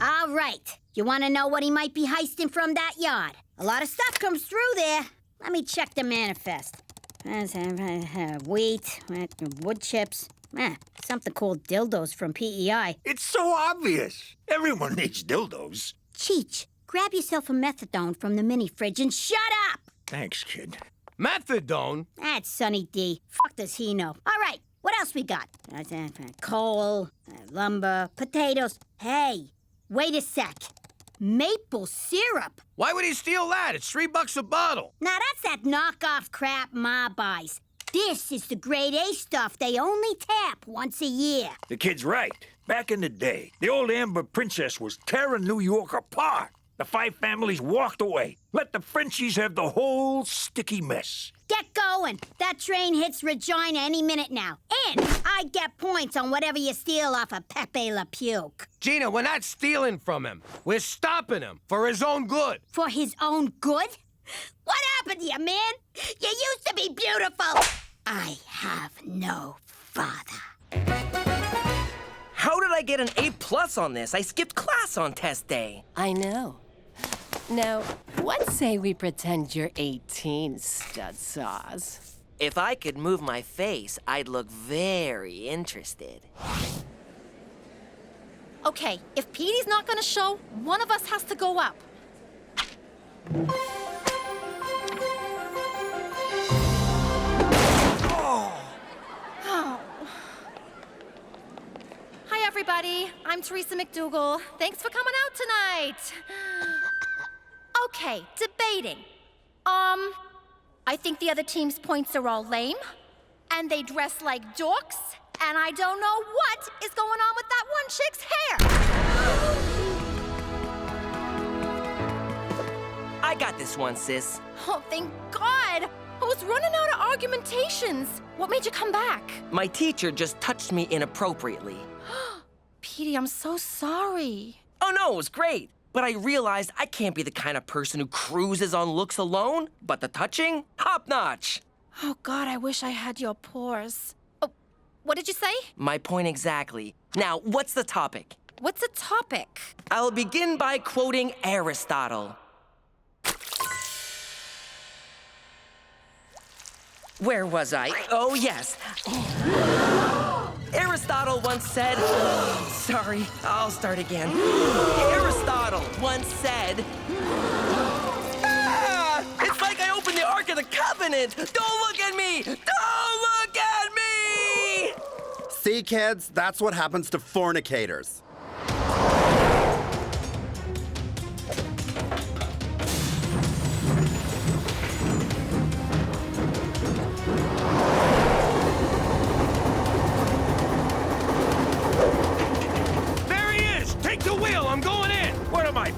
All right. You want to know what he might be heisting from that yard? A lot of stuff comes through there. Let me check the manifest. Wheat, wood chips, something called dildos from PEI. It's so obvious. Everyone needs dildos. Cheech, grab yourself a methadone from the mini fridge and shut up! Thanks, kid. Methadone? That's Sonny D. Fuck does he know? All right, what else we got? Coal, lumber, potatoes. Hey, wait a sec. Maple syrup. Why would he steal that? It's $3 a bottle. Now that's that knockoff crap Ma buys. This is the grade A stuff they only tap once a year. The kid's right. Back in the day, the old Amber Princess was tearing New York apart. The 5 families walked away. Let the Frenchies have the whole sticky mess. Get going. That train hits Regina any minute now. And I get points on whatever you steal off of Pepe Le Puke. Gina, we're not stealing from him. We're stopping him for his own good. For his own good? What happened to you, man? You used to be beautiful. I have no father. How did I get an A+ on this? I skipped class on test day. I know. Now, what say we pretend you're 18, stud sauce? If I could move my face, I'd look very interested. Okay, if Petey's not gonna show, one of us has to go up. Hi, everybody. I'm Teresa MacDougal. Thanks for coming out tonight. Okay, debating. I think the other team's points are all lame, and they dress like dorks, and I don't know what is going on with that one chick's hair. I got this one, sis. Oh, thank God. I was running out of argumentations. What made you come back? My teacher just touched me inappropriately. Petey, I'm so sorry. Oh no, it was great. But I realized I can't be the kind of person who cruises on looks alone. But the touching? Top notch. Oh, God, I wish I had your pores. Oh, what did you say? My point exactly. Now, what's the topic? What's the topic? I'll begin by quoting Aristotle. Where was I? Oh, yes. Aristotle once said... Sorry, I'll start again. Aristotle once said... It's like I opened the Ark of the Covenant! Don't look at me! Don't look at me! See, kids? That's what happens to fornicators.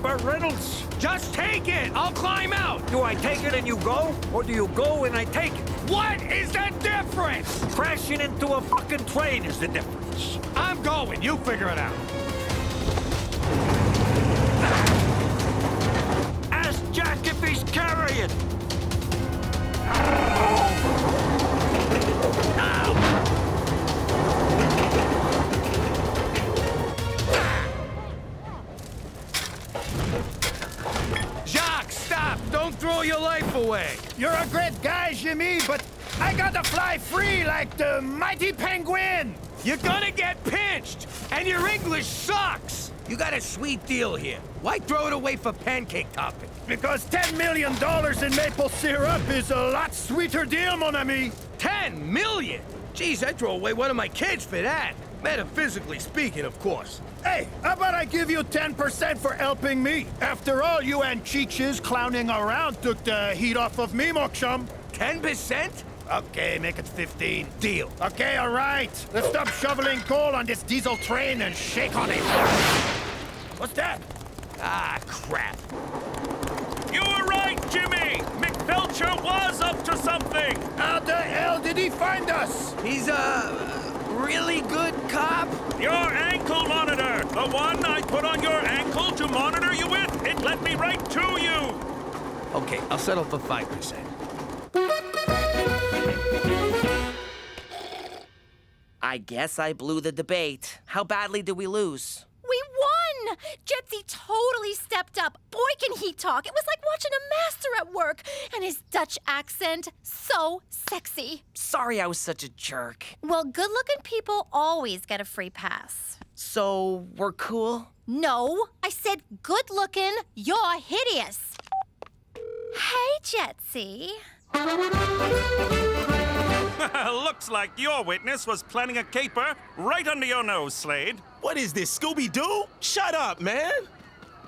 Burt Reynolds. Just take it! I'll climb out! Do I take it and you go? Or do you go and I take it? What is the difference? Crashing into a fucking train is the difference. I'm going. You figure it out. Ask Jack if he's carrying. Jacques, stop! Don't throw your life away! You're a great guy, Jimmy, but I gotta fly free like the mighty penguin! You're gonna get pinched! And your English sucks! You got a sweet deal here. Why throw it away for pancake topping? Because $10 million in maple syrup is a lot sweeter deal, mon ami! 10 million? Geez, I throw away one of my kids for that. Metaphysically speaking, of course. Hey, how about I give you 10% for helping me? After all, you and Cheech's clowning around took the heat off of me, Moksham. 10%? Okay, make it 15. Deal. Okay, all right. Let's stop shoveling coal on this diesel train and shake on it. What's that? Ah, crap. You were right, Jimmy! McBelcher was up to something! How the hell did he find us? He's a really good cop. Your ankle monitor! The one I put on your ankle to monitor you with! It led me right to you! Okay, I'll settle for 5%. I guess I blew the debate. How badly did we lose? We won! Jetsy totally stepped up. Boy, can he talk. It was like watching a master at work. And his Dutch accent, so sexy. Sorry I was such a jerk. Well, good-looking people always get a free pass. So, we're cool? No, I said good-looking. You're hideous. Hey, Jetsy. Looks like your witness was planning a caper right under your nose, Slade. What is this, Scooby-Doo? Shut up, man!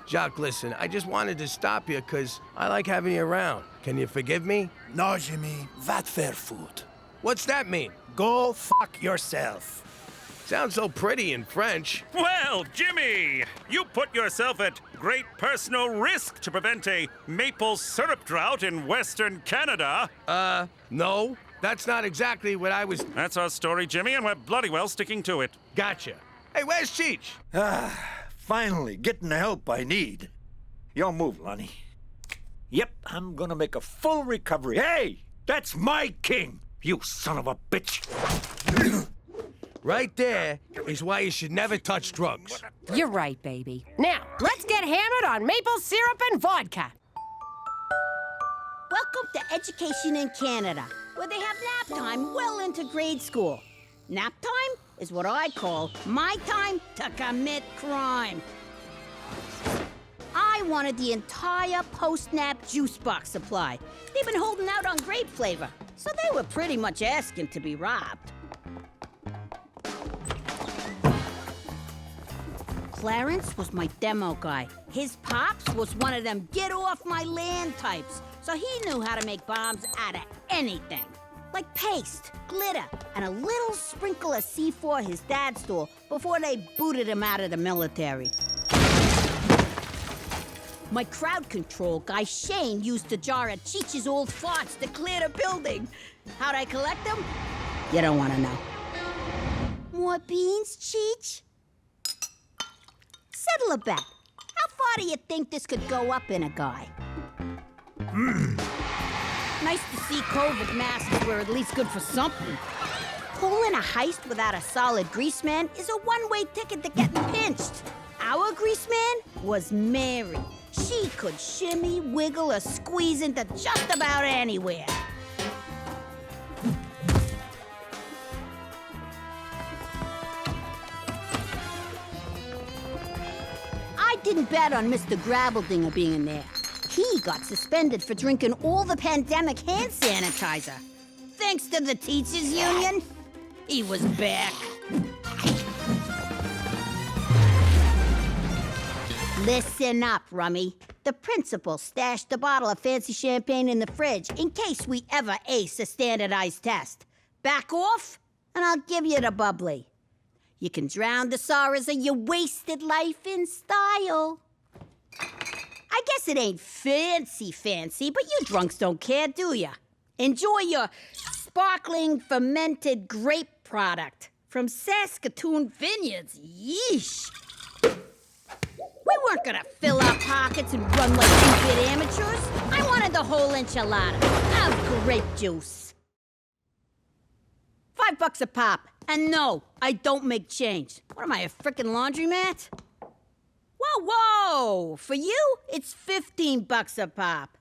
Jock, listen, I just wanted to stop you because I like having you around. Can you forgive me? No, Jimmy. That fair food. What's that mean? Go fuck yourself. Sounds so pretty in French. Well, Jimmy, you put yourself at great personal risk to prevent a maple syrup drought in Western Canada. No. That's not exactly what I was... That's our story, Jimmy, and we're bloody well sticking to it. Gotcha. Hey, where's Cheech? Finally, getting the help I need. Your move, Lonnie. Yep, I'm gonna make a full recovery. Hey, that's my king, you son of a bitch. Right there is why you should never touch drugs. You're right, baby. Now, let's get hammered on maple syrup and vodka. Welcome to Education in Canada, where they have nap time well into grade school. Nap time is what I call my time to commit crime. I wanted the entire post-nap juice box supply. They've been holding out on grape flavor, so they were pretty much asking to be robbed. Clarence was my demo guy. His pops was one of them get-off-my-land types, so he knew how to make bombs out of anything. Like paste, glitter, and a little sprinkle of C4 his dad stole before they booted him out of the military. My crowd control guy, Shane, used a jar of Cheech's old farts to clear the building. How'd I collect them? You don't want to know. More beans, Cheech? Settle a bet. How far do you think this could go up in a guy? Nice to see COVID masks were at least good for something. Pulling a heist without a solid grease man is a one-way ticket to getting pinched. Our grease man was Mary. She could shimmy, wiggle, or squeeze into just about anywhere. I didn't bet on Mr. Grabbeldinger being in there. He got suspended for drinking all the pandemic hand sanitizer. Thanks to the teachers' union, he was back. Listen up, Rummy. The principal stashed a bottle of fancy champagne in the fridge in case we ever ace a standardized test. Back off, and I'll give you the bubbly. You can drown the sorrows of your wasted life in style. I guess it ain't fancy, but you drunks don't care, do ya? Enjoy your sparkling fermented grape product from Saskatchewan vineyards. Yeesh. We weren't gonna fill our pockets and run like stupid amateurs. I wanted the whole enchilada of grape juice. $5 a pop. And no, I don't make change. What am I, a frickin' laundromat? Whoa, whoa! For you, it's $15 a pop.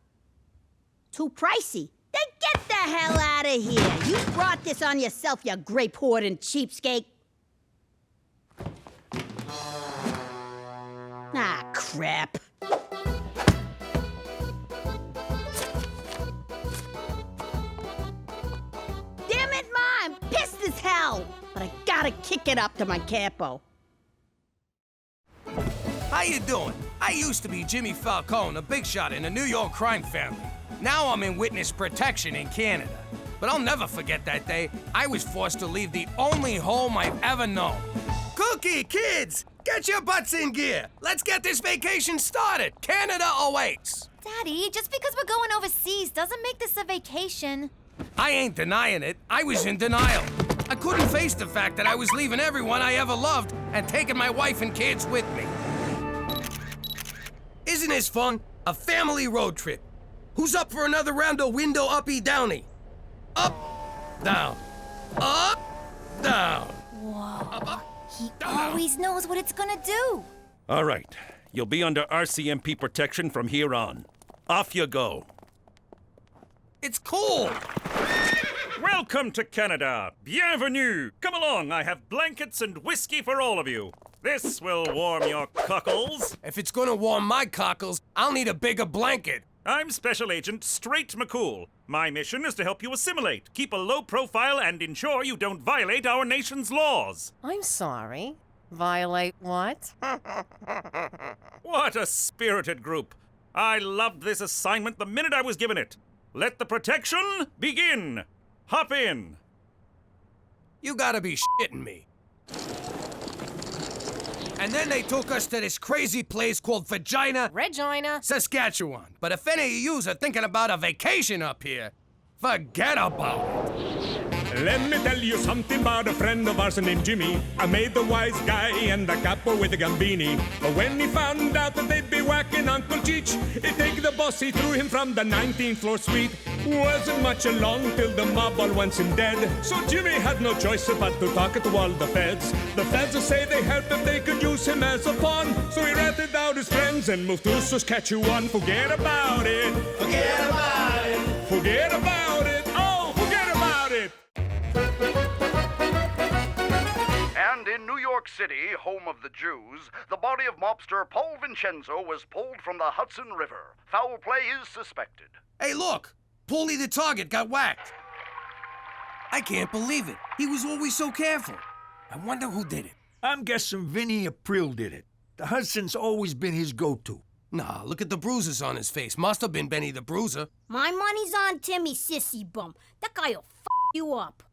Too pricey. Then get the hell out of here. You brought this on yourself, you grape hoarding cheapskate. Ah, crap. Damn it, Ma! I'm pissed as gotta kick it up to my capo. How you doing? I used to be Jimmy Falcone, a big shot in the New York crime family. Now I'm in witness protection in Canada. But I'll never forget that day I was forced to leave the only home I've ever known. Cookie, kids! Get your butts in gear! Let's get this vacation started! Canada awaits! Daddy, just because we're going overseas doesn't make this a vacation. I ain't denying it. I was in denial. I couldn't face the fact that I was leaving everyone I ever loved and taking my wife and kids with me. Isn't this fun? A family road trip. Who's up for another round of window uppy downy? Up, down, up, down. Whoa. Up, he always knows what it's gonna do. All right. You'll be under RCMP protection from here on. Off you go. It's cool. Welcome to Canada. Bienvenue. Come along. I have blankets and whiskey for all of you. This will warm your cockles. If it's gonna warm my cockles, I'll need a bigger blanket. I'm Special Agent Straight McCool. My mission is to help you assimilate, keep a low profile, and ensure you don't violate our nation's laws. I'm sorry. Violate what? What a spirited group. I loved this assignment the minute I was given it. Let the protection begin. Hop in. You gotta be shitting me. And then they took us to this crazy place called Regina, Saskatchewan. But if any of yous are thinking about a vacation up here, forget about it. Let me tell you something about a friend of ours named Jimmy. I made the wise guy and the capo with the Gambini. But when he found out that they'd be whacking Uncle Cheech, he'd take the boss, he threw him from the 19th floor suite. Wasn't much along till the mob all wants him dead. So Jimmy had no choice but to talk to all the feds. The feds will say they helped if they could use him as a pawn. So he ratted out his friends and moved to Saskatchewan. Forget about it. Forget about it. Forget about it. Oh, forget about it. And in New York City, home of the Jews, the body of mobster Paul Vincenzo was pulled from the Hudson River. Foul play is suspected. Hey, look! Paulie the target got whacked. I can't believe it. He was always so careful. I wonder who did it. I'm guessing Vinny April did it. The Hudson's always been his go-to. Nah, look at the bruises on his face. Must have been Benny the Bruiser. My money's on Timmy, sissy bum. That guy'll f you up.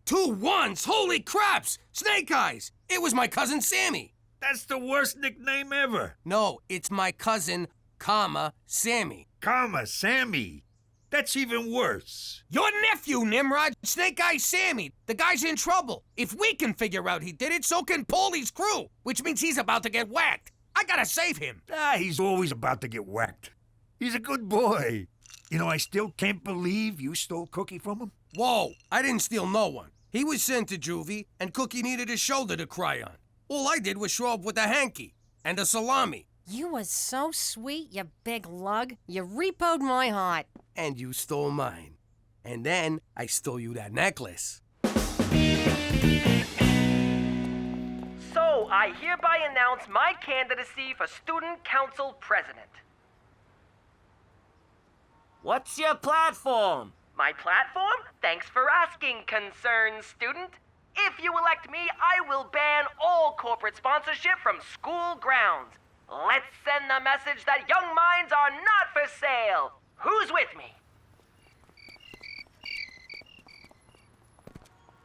2 1s! Holy craps! Snake Eyes! It was my cousin Sammy. That's the worst nickname ever. No, it's my cousin, Sammy. Sammy. That's even worse. Your nephew, Nimrod. Snake Eyes Sammy. The guy's in trouble. If we can figure out he did it, so can Paulie's crew. Which means he's about to get whacked. I gotta save him. He's always about to get whacked. He's a good boy. You know, I still can't believe you stole Cookie from him. Whoa, I didn't steal no one. He was sent to juvie, and Cookie needed a shoulder to cry on. All I did was show up with a hanky and a salami. You was so sweet, you big lug. You repoed my heart. And you stole mine. And then I stole you that necklace. So, I hereby announce my candidacy for Student Council President. What's your platform? My platform? Thanks for asking, concerned student. If you elect me, I will ban all corporate sponsorship from school grounds. Let's send the message that young minds are not for sale. Who's with me?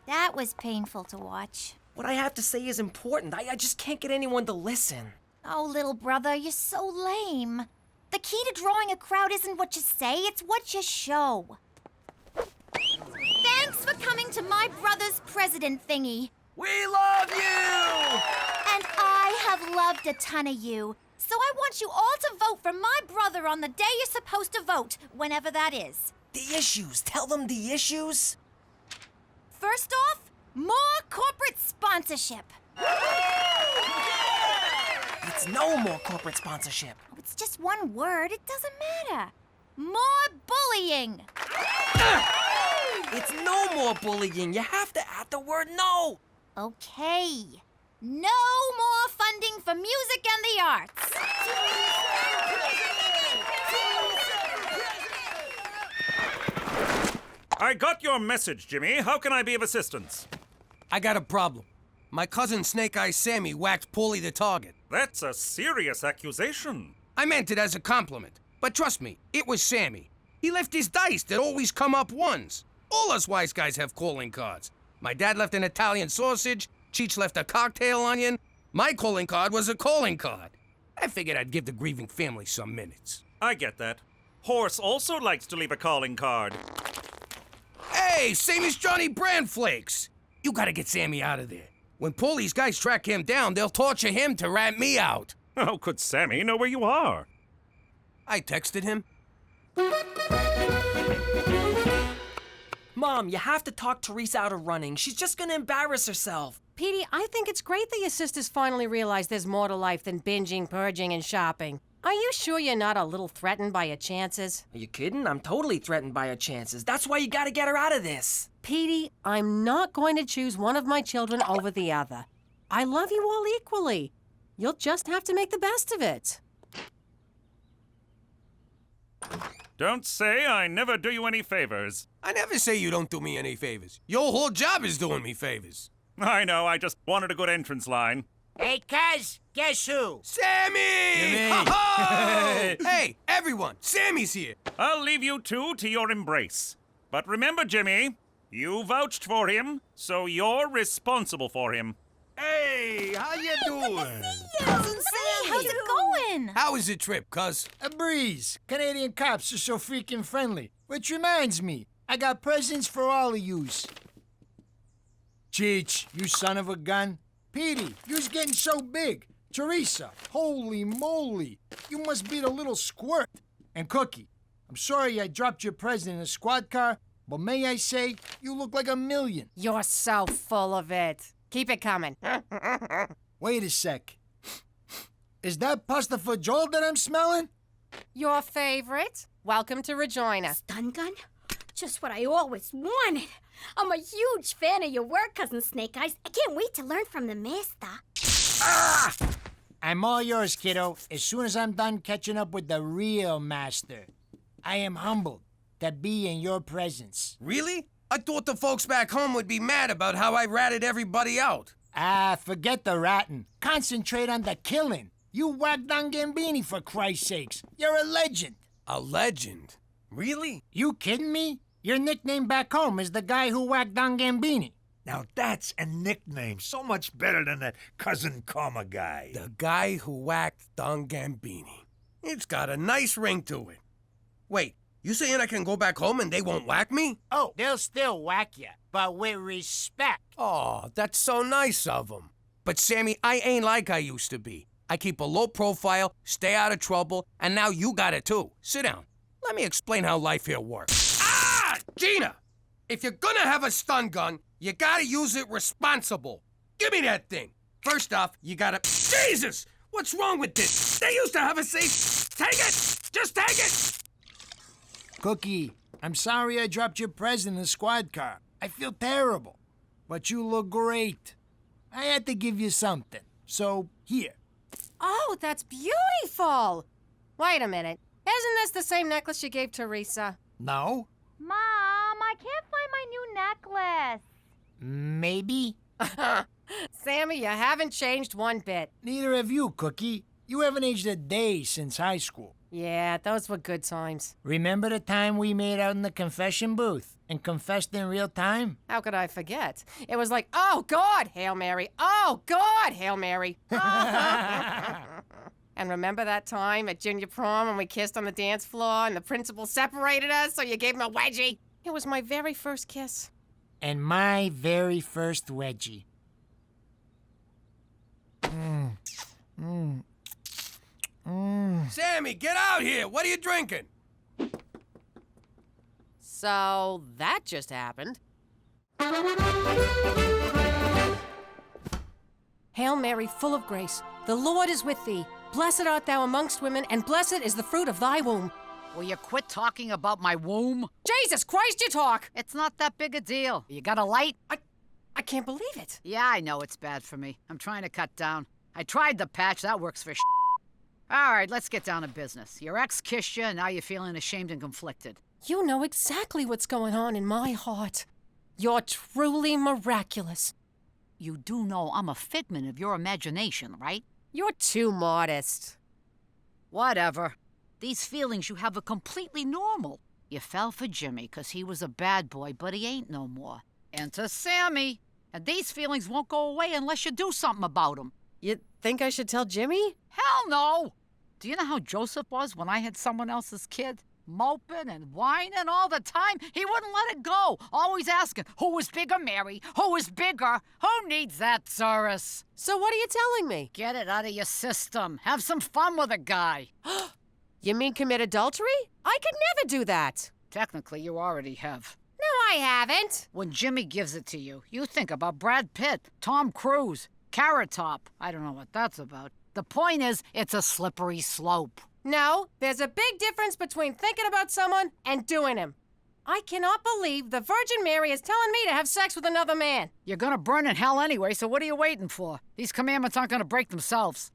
That was painful to watch. What I have to say is important. I just can't get anyone to listen. Oh, little brother, you're so lame. The key to drawing a crowd isn't what you say, it's what you show. Thanks for coming to my brother's president thingy. We love you! And I have loved a ton of you. So I want you all to vote for my brother on the day you're supposed to vote, whenever that is. The issues. Tell them the issues. First off, more corporate sponsorship. It's no more corporate sponsorship. It's just one word. It doesn't matter. More bullying. It's no more bullying. You have to add the word no. Okay. No more funding for music and the arts. I got your message, Jimmy. How can I be of assistance? I got a problem. My cousin Snake Eyes Sammy whacked Paulie the target. That's a serious accusation. I meant it as a compliment. But trust me, it was Sammy. He left his dice that always come up ones. All us wise guys have calling cards. My dad left an Italian sausage. Cheech left a cocktail onion. My calling card was a calling card. I figured I'd give the grieving family some minutes. I get that. Horse also likes to leave a calling card. Hey, same as Johnny Brand Flakes. You gotta get Sammy out of there. When Paulie's guys track him down, they'll torture him to rat me out. How could Sammy know where you are? I texted him. Mom, you have to talk Teresa out of running. She's just gonna embarrass herself. Petey, I think it's great that your sisters finally realize there's more to life than binging, purging, and shopping. Are you sure you're not a little threatened by your chances? Are you kidding? I'm totally threatened by her chances. That's why you gotta get her out of this. Petey, I'm not going to choose one of my children over the other. I love you all equally. You'll just have to make the best of it. Don't say I never do you any favors. I never say you don't do me any favors. Your whole job is doing me favors. I know, I just wanted a good entrance line. Hey, cuz, guess who? Sammy! Ho-ho! Hey, everyone, Sammy's here. I'll leave you two to your embrace. But remember, Jimmy, you vouched for him, so you're responsible for him. Hey, how you doing? How's it going? How was the trip, cuz? A breeze. Canadian cops are so freaking friendly. Which reminds me, I got presents for all of yous. Cheech, you son of a gun. Petey, you's getting so big. Teresa, holy moly. You must be the little squirt. And Cookie, I'm sorry I dropped your present in a squad car, but may I say, you look like a million. You're so full of it. Keep it coming. Wait a sec. Is that pasta fagioli that I'm smelling? Your favorite? Welcome to Regina. Stun gun? Just what I always wanted. I'm a huge fan of your work, Cousin Snake Eyes. I can't wait to learn from the master. Ah! I'm all yours, kiddo, as soon as I'm done catching up with the real master. I am humbled to be in your presence. Really? I thought the folks back home would be mad about how I ratted everybody out. Forget the ratting. Concentrate on the killing. You whacked Don Gambini, for Christ's sakes. You're a legend. A legend? Really? You kidding me? Your nickname back home is the guy who whacked Don Gambini. Now that's a nickname so much better than that Cousin Karma guy. The guy who whacked Don Gambini. It's got a nice ring to it. Wait, you saying I can go back home and they won't whack me? Oh, they'll still whack you, but with respect. Oh, that's so nice of them. But Sammy, I ain't like I used to be. I keep a low profile, stay out of trouble, and now you got it too. Sit down. Let me explain how life here works. Ah! Gina! If you're gonna have a stun gun, you gotta use it responsible. Give me that thing. First off, you gotta... Jesus! What's wrong with this? They used to have a safe... Take it! Just take it! Cookie, I'm sorry I dropped your present in the squad car. I feel terrible. But you look great. I had to give you something. So, here. Oh, that's beautiful. Wait a minute. Isn't this the same necklace you gave Teresa? No. Mom, I can't find my new necklace. Maybe. Sammy, you haven't changed one bit. Neither have you, Cookie. You haven't aged a day since high school. Yeah, those were good times. Remember the time we made out in the confession booth and confessed in real time? How could I forget? It was like, oh, God, Hail Mary. Oh, God, Hail Mary. And remember that time at junior prom when we kissed on the dance floor and the principal separated us so you gave him a wedgie? It was my very first kiss. And my very first wedgie. Sammy, get out here! What are you drinking? So that just happened. Hail Mary, full of grace, the Lord is with thee. Blessed art thou amongst women, and blessed is the fruit of thy womb. Will you quit talking about my womb? Jesus Christ, you talk! It's not that big a deal. You got a light? I can't believe it. Yeah, I know it's bad for me. I'm trying to cut down. I tried the patch. That works for All right, let's get down to business. Your ex kissed you, and now you're feeling ashamed and conflicted. You know exactly what's going on in my heart. You're truly miraculous. You do know I'm a figment of your imagination, right? You're too modest. Whatever. These feelings you have are completely normal. You fell for Jimmy 'cause he was a bad boy, but he ain't no more. Enter Sammy. And these feelings won't go away unless you do something about them. You think I should tell Jimmy? Hell no! Do you know how Joseph was when I had someone else's kid? Moping and whining all the time. He wouldn't let it go. Always asking, who was bigger, Mary? Who was bigger? Who needs that, Cyrus? So what are you telling me? Get it out of your system. Have some fun with a guy. You mean commit adultery? I could never do that. Technically, you already have. No, I haven't. When Jimmy gives it to you, you think about Brad Pitt, Tom Cruise, Carrot Top. I don't know what that's about. The point is, it's a slippery slope. No, there's a big difference between thinking about someone and doing him. I cannot believe the Virgin Mary is telling me to have sex with another man. You're gonna burn in hell anyway, so what are you waiting for? These commandments aren't gonna break themselves.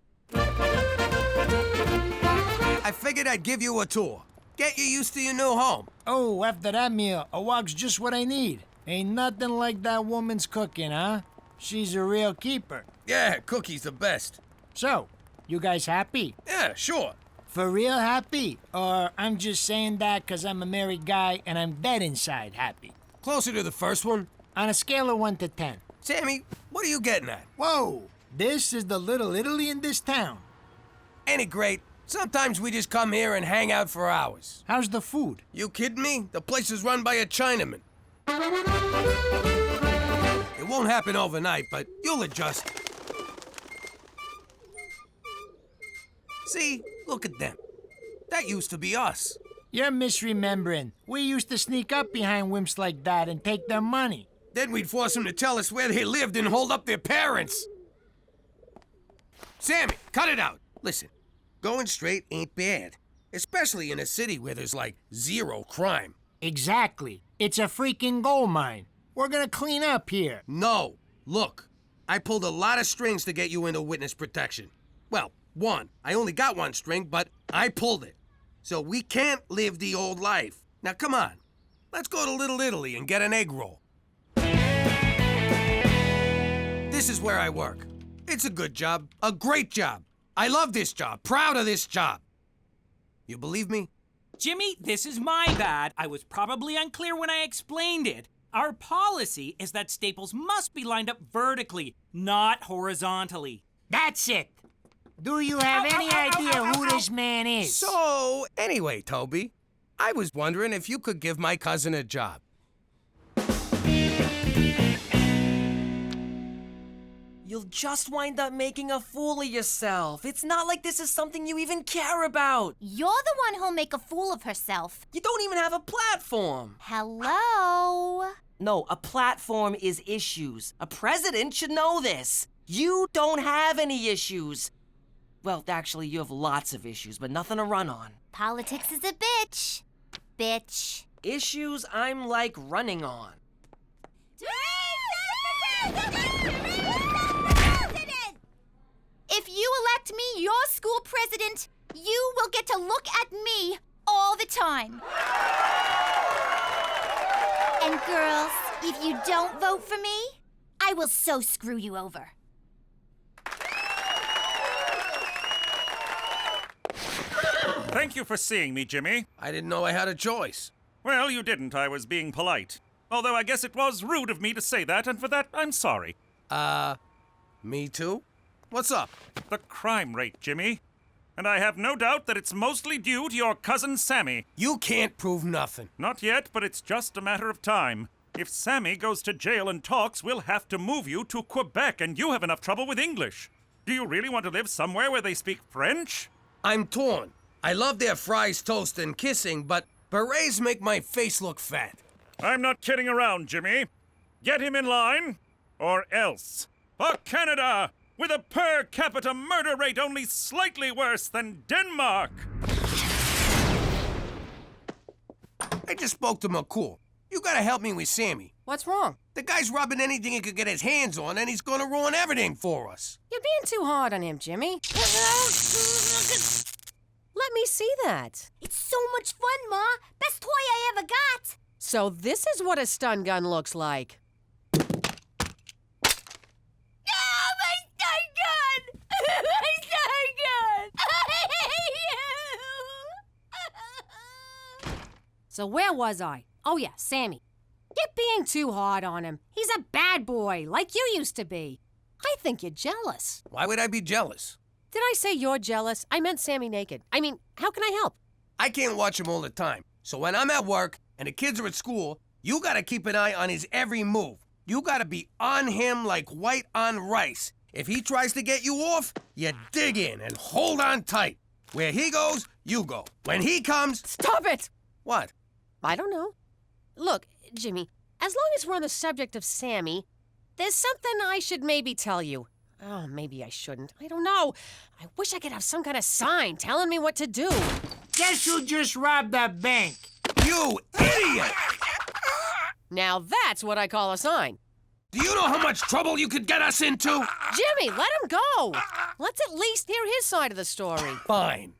I figured I'd give you a tour. Get you used to your new home. Oh, after that meal, a walk's just what I need. Ain't nothing like that woman's cooking, huh? She's a real keeper. Yeah, Cookie's the best. So, you guys happy? Yeah, sure. For real happy? Or I'm just saying that 'cause I'm a married guy and I'm dead inside happy? Closer to the first one. On a scale of 1 to 10. Sammy, what are you getting at? Whoa, this is the little Italy in this town. Ain't it great? Sometimes we just come here and hang out for hours. How's the food? You kidding me? The place is run by a Chinaman. It won't happen overnight, but you'll adjust. See? Look at them. That used to be us. You're misremembering. We used to sneak up behind wimps like that and take their money. Then we'd force them to tell us where they lived and hold up their parents. Sammy, cut it out. Listen, going straight ain't bad. Especially in a city where there's like zero crime. Exactly. It's a freaking gold mine. We're gonna clean up here. No. Look, I pulled a lot of strings to get you into witness protection. Well, one. I only got one string, but I pulled it. So we can't live the old life. Now come on. Let's go to Little Italy and get an egg roll. This is where I work. It's a good job. A great job. I love this job. Proud of this job. You believe me? Jimmy, this is my bad. I was probably unclear when I explained it. Our policy is that staples must be lined up vertically, not horizontally. That's it. Do you have any idea who this man is? So, anyway, Toby, I was wondering if you could give my cousin a job. You'll just wind up making a fool of yourself. It's not like this is something you even care about. You're the one who'll make a fool of herself. You don't even have a platform. Hello? No, a platform is issues. A president should know this. You don't have any issues. Well, actually, you have lots of issues, but nothing to run on. Politics is a bitch. Bitch. Issues I'm like running on. If you elect me your school president, you will get to look at me all the time. And girls, if you don't vote for me, I will so screw you over. Thank you for seeing me, Jimmy. I didn't know I had a choice. Well, you didn't. I was being polite. Although I guess it was rude of me to say that, and for that, I'm sorry. Me too? What's up? The crime rate, Jimmy. And I have no doubt that it's mostly due to your cousin Sammy. You can't prove nothing. Not yet, but it's just a matter of time. If Sammy goes to jail and talks, we'll have to move you to Quebec, and you have enough trouble with English. Do you really want to live somewhere where they speak French? I'm torn. I love their fries, toast, and kissing, but berets make my face look fat. I'm not kidding around, Jimmy. Get him in line, or else. For Canada, with a per capita murder rate only slightly worse than Denmark. I just spoke to McCool. You gotta help me with Sammy. What's wrong? The guy's rubbing anything he could get his hands on, and he's gonna ruin everything for us. You're being too hard on him, Jimmy. Let me see that. It's so much fun, Ma. Best toy I ever got. So this is what a stun gun looks like. So where was I? Oh yeah, Sammy. You're being too hard on him. He's a bad boy, like you used to be. I think you're jealous. Why would I be jealous? Did I say you're jealous? I meant Sammy naked. I mean, how can I help? I can't watch him all the time. So when I'm at work and the kids are at school, you gotta keep an eye on his every move. You gotta be on him like white on rice. If he tries to get you off, you dig in and hold on tight. Where he goes, you go. When he comes... Stop it! What? I don't know. Look, Jimmy, as long as we're on the subject of Sammy, there's something I should maybe tell you. Oh, maybe I shouldn't. I don't know. I wish I could have some kind of sign telling me what to do. Guess who just robbed a bank? You idiot! Now that's what I call a sign. Do you know how much trouble you could get us into? Jimmy, let him go. Let's at least hear his side of the story. Fine.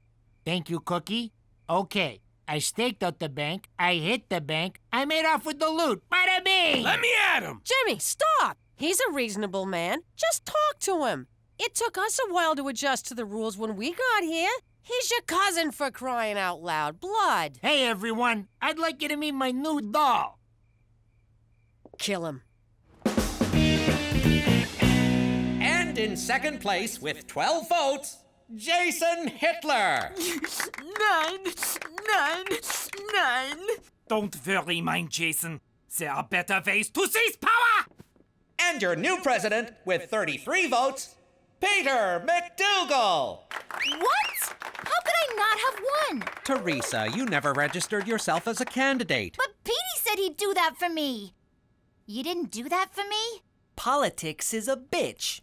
Thank you, Cookie. Okay, I staked out the bank, I hit the bank, I made off with the loot. Bada bing! Let me at him! Jimmy, stop! He's a reasonable man. Just talk to him. It took us a while to adjust to the rules when we got here. He's your cousin, for crying out loud. Blood. Hey, everyone. I'd like you to meet my new doll. Kill him. And in second place with 12 votes, Jason Hitler. 9. Don't worry, mein Jason. There are better ways to seize power! And your new president with 33 votes, Peter MacDougal. What? How could I not have won? Teresa, you never registered yourself as a candidate. But Petey said he'd do that for me. You didn't do that for me? Politics is a bitch.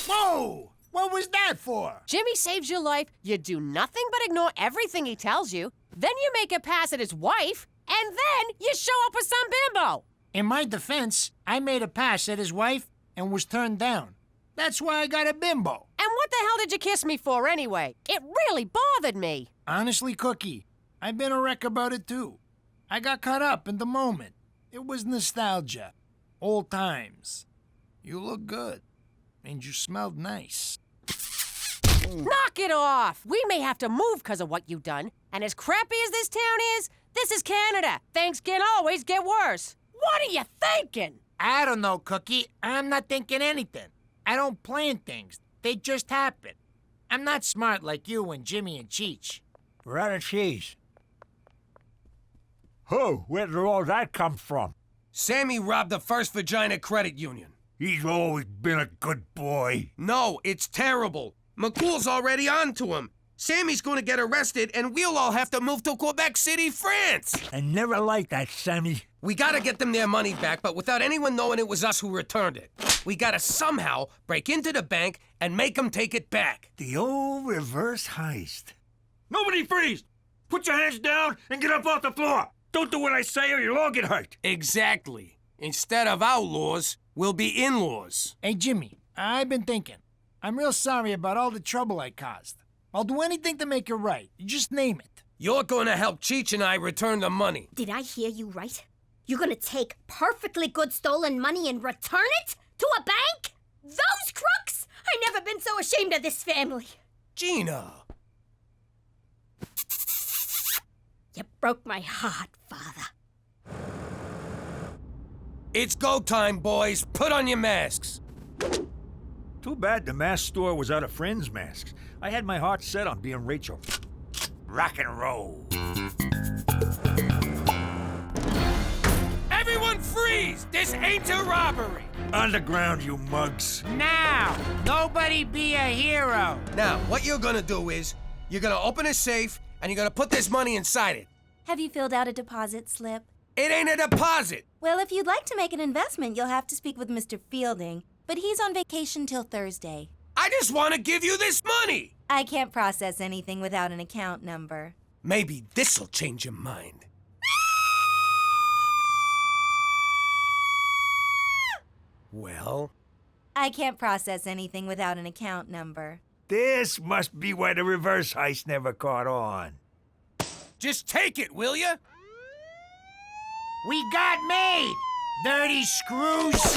Whoa! What was that for? Jimmy saves your life, you do nothing but ignore everything he tells you, then you make a pass at his wife, and then you show up with some bimbo. In my defense, I made a pass at his wife and was turned down. That's why I got a bimbo. And what the hell did you kiss me for anyway? It really bothered me. Honestly, Cookie, I've been a wreck about it too. I got caught up in the moment. It was nostalgia. Old times. You look good. And you smelled nice. Knock it off! We may have to move because of what you've done. And as crappy as this town is, this is Canada. Things can always get worse. What are you thinking? I don't know, Cookie. I'm not thinking anything. I don't plan things. They just happen. I'm not smart like you and Jimmy and Cheech. We're out of cheese. Who? Where did all that come from? Sammy robbed the First Regina Credit Union. He's always been a good boy. No, it's terrible. McCool's already on to him. Sammy's going to get arrested, and we'll all have to move to Quebec City, France. I never liked that, Sammy. We gotta get them their money back, but without anyone knowing it was us who returned it. We gotta somehow break into the bank and make them take it back. The old reverse heist. Nobody freeze! Put your hands down and get up off the floor. Don't do what I say or you'll all get hurt. Exactly. Instead of outlaws, we'll be in-laws. Hey, Jimmy, I've been thinking. I'm real sorry about all the trouble I caused. I'll do anything to make it right. You just name it. You're gonna help Cheech and I return the money. Did I hear you right? You're gonna take perfectly good stolen money and return it to a bank? Those crooks! I never been so ashamed of this family. Gina. You broke my heart, Father. It's go time, boys. Put on your masks. Too bad the mask store was out of friends' masks. I had my heart set on being Rachel. Rock and roll. Everyone freeze! This ain't a robbery! Underground, you mugs. Now, nobody be a hero. Now, what you're gonna do is, you're gonna open a safe, and you're gonna put this money inside it. Have you filled out a deposit slip? It ain't a deposit! Well, if you'd like to make an investment, you'll have to speak with Mr. Fielding, but he's on vacation till Thursday. I just want to give you this money! I can't process anything without an account number. Maybe this'll change your mind. Well? I can't process anything without an account number. This must be why the reverse heist never caught on. Just take it, will ya? We got made! Dirty screws!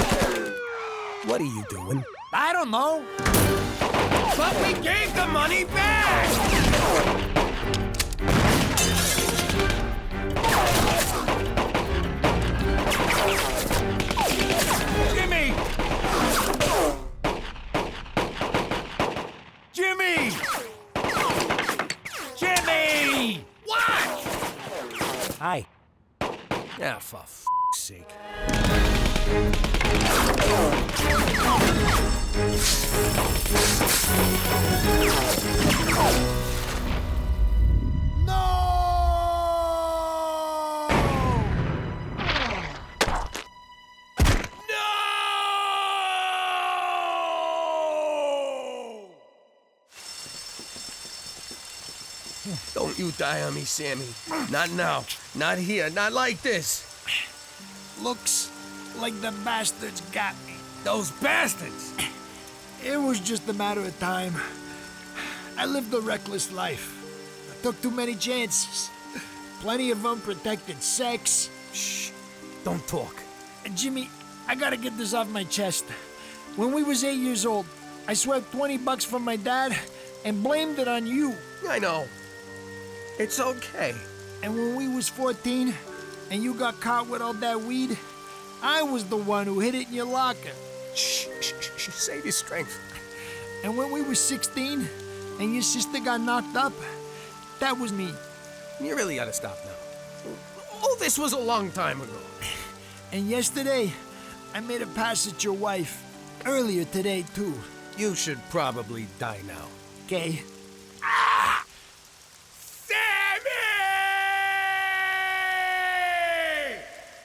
What are you doing? I don't know. But we gave the money back! Jimmy! Jimmy! Jimmy! What? Hi. Yeah, for f***'s sake. Don't you die on me, Sammy. Not now. Not here. Not like this. Looks like the bastards got me. Those bastards! It was just a matter of time. I lived a reckless life. I took too many chances. Plenty of unprotected sex. Shh. Don't talk. Jimmy, I gotta get this off my chest. When we was 8 years old, I swept $20 from my dad and blamed it on you. I know. It's okay. And when we was 14 and you got caught with all that weed, I was the one who hid it in your locker. Shh. Save your strength. And when we was 16 and your sister got knocked up, that was me. You really gotta stop now. All this was a long time ago. And yesterday, I made a pass at your wife. Earlier today, too. You should probably die now. Okay?